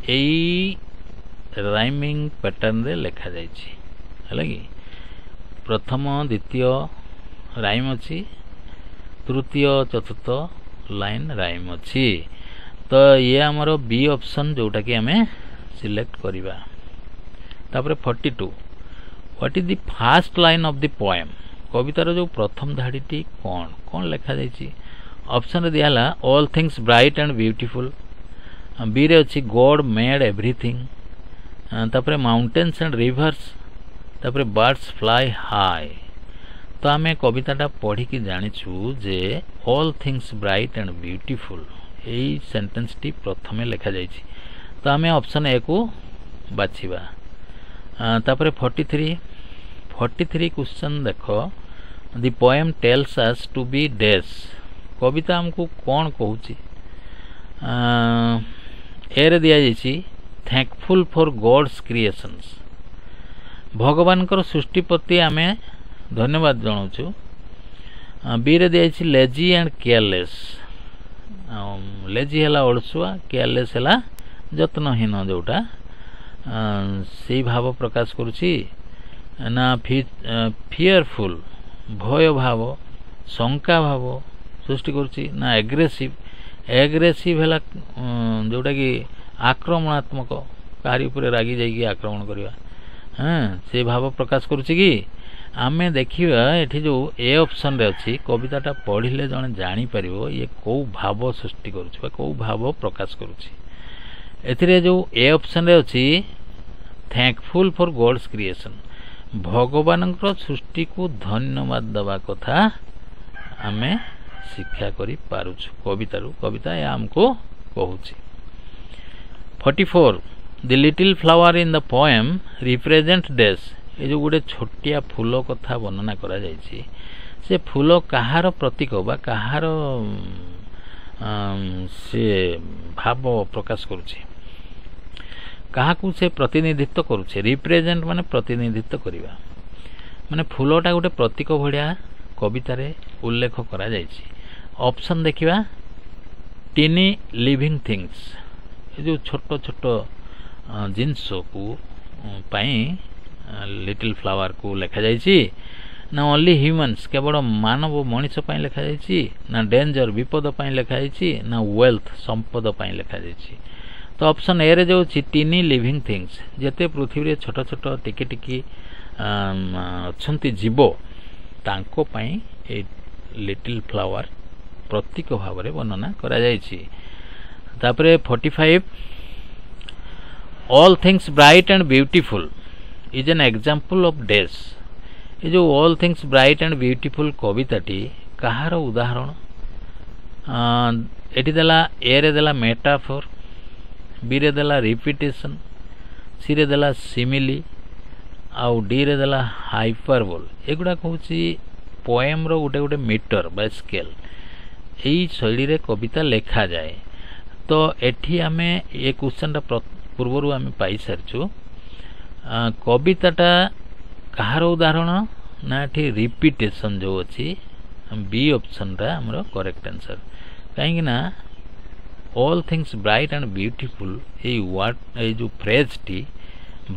यही राइमिंग पैटर्न रे लिखा जाइए है कि प्रथम द्वितीय राइम अच्छी, तृतीय चतुर्थ लाइन राइम अच्छी। तो ये आमर बी ऑप्शन जोटा कि आम सिलेक्ट करिबा। तापर 42 what is the first line of the poem. कवितार जो प्रथम धाड़ीटी कौन कौन लिखा जाइए। ऑप्शन दिया all things bright and beautiful. B रे अच्छी गॉड मेड एवरीथिंग। तापर माउंटेन्स एंड रिवर्स। तापर बर्ड्स फ्लाई हाई। तो आम कविताटा पढ़ी कि जानिछु जे all things bright and beautiful यही सेंटेंस टी प्रथमे लिखा जाइए। तो आम ऑप्शन ए को बाछिबा। तापर 43 क्वेश्चन देखो the poem tells us to be dash. कविता हमको कौन कहूँ ए रे दिया जाइए थैंकफुल फॉर गॉड्स क्रिएशंस। भगवान सृष्टि प्रति आम धन्यवाद जनाऊँ। बी रे दिया लेजी एंड केयरलेस। लेजी है अलसुआ, केयरलेस है जत्नहीन जोटा से भाव प्रकाश करुच्ची ना फियरफुल भय भाव शंका भाव सृष्टि करुच्ची ना एग्रेसिव। एग्रेसिव है जोटा कि आक्रमणात्मक कारी उपर रागी जाइए आक्रमण करवा हाँ से भाव प्रकाश करुच्ची कि आम देखा ये जो ए ऑप्शन रे अच्छी कविताटा पढ़िले जड़े जापर ये कौ भाव सृष्टि करुच्ची कौ भाव प्रकाश करुच्ची। एथिरे जो ए ऑप्शन रे अच्छी थैंकफुल फॉर गॉड्स क्रिएशन भगवान सृष्टि को धन्यवाद दवा कथा आमे शिक्षा करि पारुछु कविता या आमको कहूँ। 44 the little flower in the poem represent dash ये जो गोटे छोटिया फूल कथा वर्णना करा जायछि से फूल कहार प्रतीक बा कहार से भाव प्रकाश करुचे काहाकू से प्रतिनिधित्व करुचे रिप्रेजेंट माने प्रतिनिधित्व करिवा माने फूलटा गोटे प्रतीक भलिया कवितारे उल्लेख करा जायछि ऑप्शन देखिबा टिनी लिविंग थिंग्स ये जो छोट छोट जिंस को पाई लिटिल फ्लावर को लिखा जायछि ना ओनली ह्यूमन्स केवल मानव मनुष्य पाई लिखा जायछि ना डेंजर विपद पाई लिखा जायछि ना वेल्थ संपद पाई लिखा जायछि तो ऑप्शन ए रे जो टिनी लिविंग थिंग्स जेते पृथ्वी रे छोट छोट टिकी टिकी अछंती जीव तांको पाई ए लिटिल फ्लावर प्रतीक भाव रे वर्णना करा जायछि तापरे 45 all things bright and beautiful is an example of dash ये जो all things bright and beautiful कविताटी कहार उदाहरण एटी देला ए रे देला मेटाफोर बी रे देला रिपीटेशन सी रे देला सिमिली आउ डी रे देला हाइपरबोल एगुडा कहूची पोएम रो गोटे गोटे मीटर बा स्केल एई शैली रे कविता लेखा जाए तो एठी आमे ए क्वेश्चन पूर्वरु आमे पाई सारछु कविताटा कहार उदाहरण ना एठी रिपीटेशन जो अछि बी ऑप्शन रा हमरो करेक्ट आंसर काहेकि ना all things bright and beautiful a word ए जो फ्रेज टी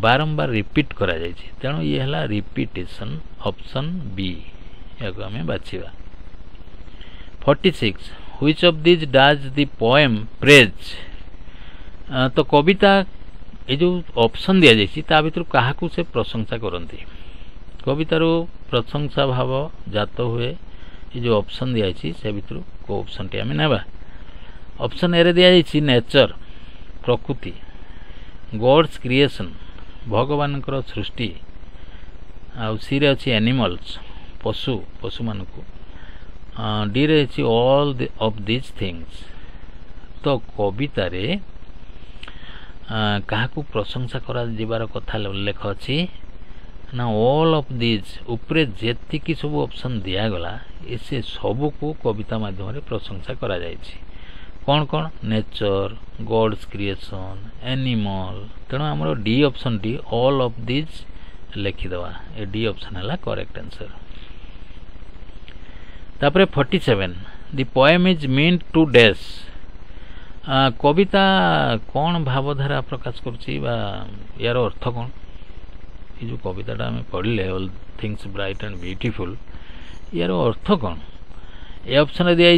बारंबार रिपीट करा जाय छी तेणु ये हला रिपीटेशन ऑप्शन बी याको हमें बाछिबा 46 which of this does the poem praise तो कविता ए जो ऑप्शन दिया जाय ता भितर काहाकू से प्रशंसा करंती कवितार प्रशंसा भाव जात हुए ये जो ऑप्शन दिया जाय से भितर को ऑप्शन टी हमें नेबा ऑप्शन ए रे दिया जाय नेचर प्रकृति गॉड्स क्रिएशन भगवान सृष्टि आ सी रे अछि एनिमल्स पशु पशु मानकू डी रे अछि ऑल ऑफ दिस थिंग्स तो कविता रे काहाकू प्रशंसा करा जिबार कथा उल्लेख अछि ना ऑल ऑफ दिस ऊपर जेतिकी सब ऑप्शन दिया गला इसे सब को कविता माध्यम रे प्रशंसा करा जाय छी कौन कौन नेचर गॉड्स क्रिएशन एनिमल तेणु आमर डी ऑप्शन टी ऑल ऑफ दिस लिखिदवा ए डी ऑप्शन है करेक्ट आंसर तापरे 47 the poem is mean to dash कविता कौन भावधारा प्रकाश करछि बा यार अर्थ कौन ये जो कविताटा आम पढ़ले all things bright and beautiful यार अर्थ कौन ए ऑप्शन दिया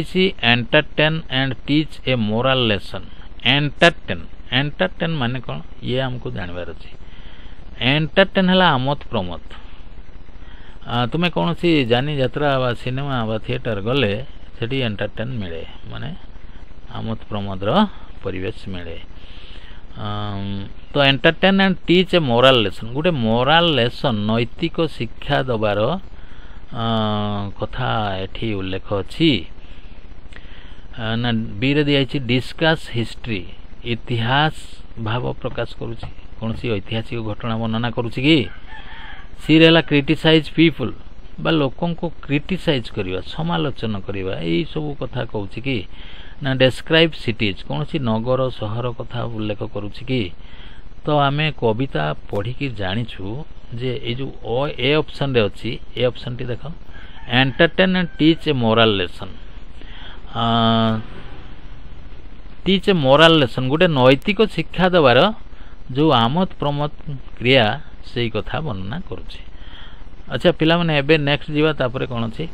entertain and teach A moral lesson entertain माने कौन ये हमको जानवर अच्छी एंटरटेन है आमोद प्रमोद तुम्हें कौन सी जानी यात्रा बा सिनेमा बा थिएटर गले सेठी एंटरटेन मिले माने आमोद प्रमोद परिवेश मिले तो entertain and teach A moral lesson गोटे मोरल लेसन नैतिक शिक्षा दबार कथा एठी उल्लेख अछि ना बी रे दिया डिस्कस हिस्ट्री इतिहास भाव प्रकाश करुछि कौन सी ऐतिहासिक घटना वर्णना करुछि कि सी रे क्रिटिसाइज पीपल बा लोकन को क्रिटिसाइज करिवा समालोचना करिवा एई सब कथा कहउछि कि ना डिस्क्राइब सिटीज कौन सी नगर शहर कथा उल्लेख करुछि कि तो आमे कविता पढ़ी कि जानिछु जे ए जो ए ऑप्शन रे अछि ए ऑप्शन टी देखो entertain and teach A moral lesson teach A moral lesson गोटे नैतिक शिक्षा देवार जो आमोद प्रमोद क्रिया से कथा वर्णना करुछि अच्छा पिला माने एबे नेक्स्ट जीवा तापरे कोन अछि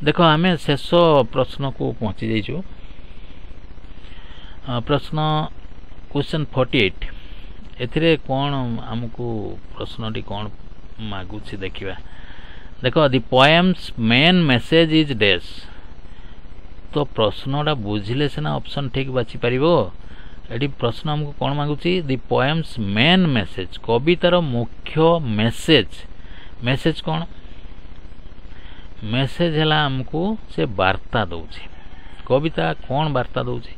देखो आमे शेष प्रश्न को पहुंची जाइछु प्रश्न क्वेश्चन 48 एथिरे कोन हमकु प्रश्नटी कोन मागुछि देखिबा देखो the poems main message is dash तो प्रश्नटा बुझिले सेना ऑप्शन ठीक बाछि परिबो एडी प्रश्न हमको कोन मागुछि द पोएम्स मेन मेसेज कवितार मुख्य मेसेज कोन मेसेज हला हमको से वार्ता दउछि कविता कोन वार्ता दउछि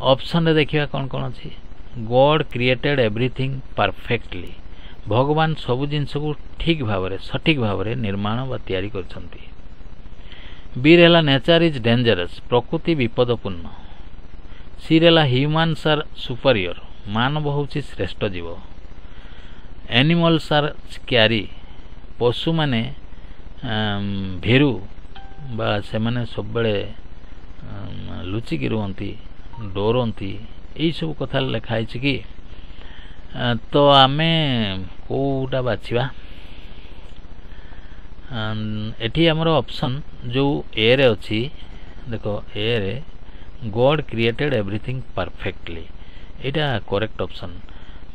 ऑप्शन रे देखिबा कोन कोन अछि गॉड क्रिएटेड एवरीथिंग परफेक्टली भगवान सब जिनस को ठीक भाव रे सठिक भाव रे निर्माण बा तैयारी करछंती बी रेला नेचर इज डेंजरस प्रकृति विपदपूर्ण सी रेला ह्यूमन्स आर सुपरियर मानव होउछि श्रेष्ठ जीव एनिमल्स आर स्क्यारी पशु माने भेरू बा से माने सब बेले लुचिकी रुहंती डरंती यही सब कथा लिखाई कि तो आमे कोटा बाछिबा एठी हमर ऑप्शन जो ए रे अछि देखो ए रे गॉड क्रिएटेड एवरीथिंग परफेक्टली एटा करेक्ट ऑप्शन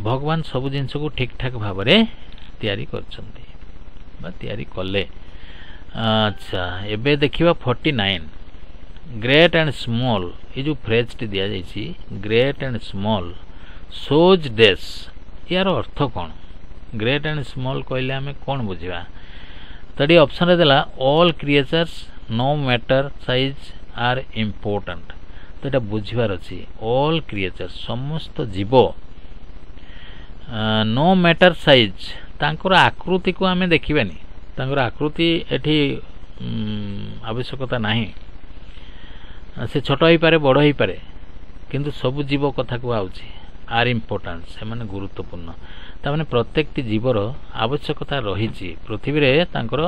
भगवान सब जिनस को ठीक ठाक भाव रे तैयारी करछंती बा तैयारी कले अच्छा एबे देखिबा 49 ग्रेट एंड स्मॉल ये जो फ्रेज टी दिया जाइछि ग्रेट एंड स्मॉल सोज डेस यार अर्थ कोन ग्रेट एंड स्मॉल कहले हमें कोन बुझिबा तडी ऑप्शन रे देला all creatures no matter size are important तो एटा बुझिबार अछि ऑल क्रिएचर्स समस्त जीव नो मैटर साइज तांकर आकृति को हमें देखिबानी तांकर आकृति एठी आवश्यकता नाही से छोट हो पारे बड़ हो पारे किंतु सब जीव कथा को आउछि आर इम्पोर्टेंट से माने गुरुत्वपूर्ण ता माने प्रत्येक टी जीवर आवश्यकता रहिछि पृथ्वी रे तांकर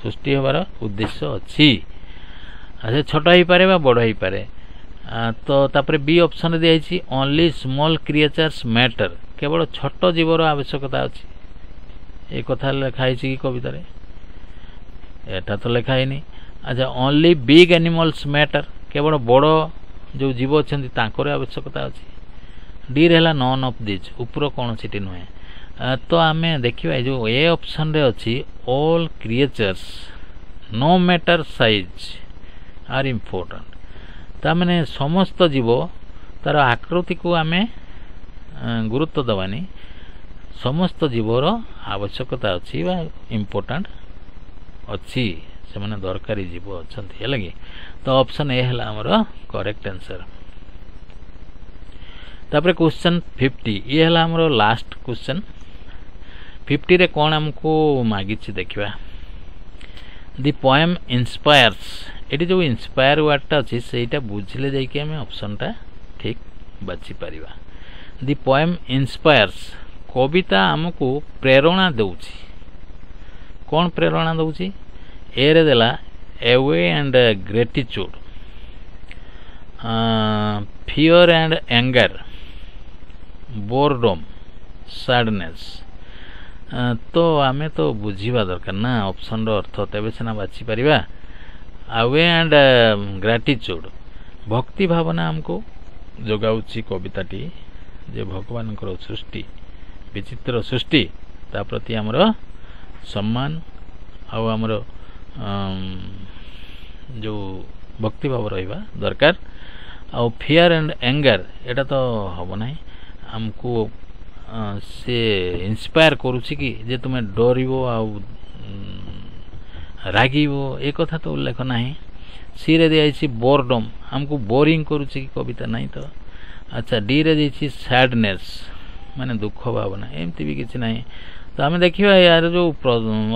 सृष्टि होबार उद्देश्य अछि से छोट हो पारे बा बड़ हो पारे तो तापरे बी ऑप्शन दे आइछि ओनली स्मॉल क्रिएचर्स मैटर केवल छोट जीवर आवश्यकता अछि ए कथा लिखाई कि कविता रे एटा तो लिखाई नहीं अच्छा ओनली बिग एनिमल्स मैटर केवल बड़ जो जीव अच्छा तांकर आवश्यकता अच्छी डी रहा नॉन ऑफ दिस ऊपर कौन सी नुहे तो आम देखा जो ए ऑप्शन रे अच्छी all creatures no matter size are important ताने समस्त जीव तार आकृति को आम गुरुत्व दबानी समस्त जीवर आवश्यकता अच्छी बा इम्पोर्टेंट अच्छी से माने दरकारी जीव अच्छा है तो ऑप्शन ए है हमर करेक्ट आंसर तापर क्वेश्चन 50 ये है हमर लास्ट क्वेश्चन 50 रे कोन हमको मागी छी देखिबा द पोएम इंस्पायर्स एटी जो इंस्पायर वर्डटा अछि सेटा बुझले जाय कि हम ऑप्शनटा ठीक बाछि परिबा द पोएम इंस्पायर्स कविता हमको प्रेरणा दउछि कोन प्रेरणा दउछि ए रे देला away and gratitude fear and anger boredom sadness तो आमे तो बुझीबा दरकार ना ऑप्शन रो अर्थ तबे सेना बाछि परिबा away and gratitude भक्ति भावना हमको जोगाउछि कविताटी जे भगवान को सृष्टि विचित्र सृष्टि ता प्रति हमरो सम्मान आ हमरो जो भक्ति भाव रहिबा दरकार आ फियर एंड एंगर एटा तो हबो नाही हमको से इंस्पायर करूछि कि जे तुमे डरिबो आ रागिबो ए कथा तो उल्लेख नाही सी रे दियाछि बोरडम हमको बोरिंग करूछि कि कविता नाही तो अच्छा डी रे दिछि सैडनेस माने दुख भावना एमती भी किछि नाही तो हमें देखिबा यार जो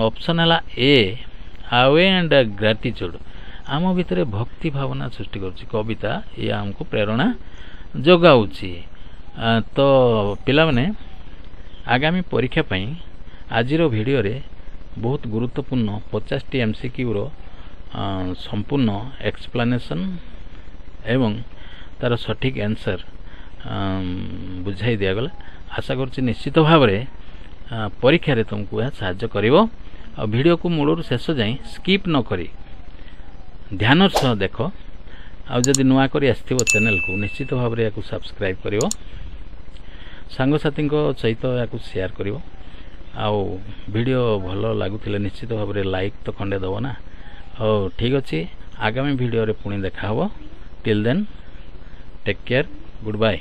ऑप्शन हला ए अवे एंड ग्रेटिट्यूड आम भितर भक्ति भावना सृष्टि करुच्ची कविता या हमको प्रेरणा जोगाउची तो पिला माने आगामी परीक्षा पई आजिरो वीडियो रे बहुत गुरुत्वपूर्ण 50 टी एमसीक्यू रो संपूर्ण एक्सप्लेनेशन एवं तार सठिक आंसर बुझाई दिया गला आशा करुच्ची निश्चित भाव रे परीक्षा रे तुमको यह सहायता करिवो आ वीडियो को मूलर शेष जाए स्किप न करी ध्यान सह देख आ जदि नुआ करी आसथिबो चैनल को निश्चित भाव रे याकू सब्सक्राइब करिवो सांग साथी सहित याकू शेयर करिवो आ वीडियो भलो लागुथिले निश्चित भाव रे लाइक तो खंडे दबो ना और ठीक अछि आगामी वीडियो रे पुणी देखा हबो till then take care good bye.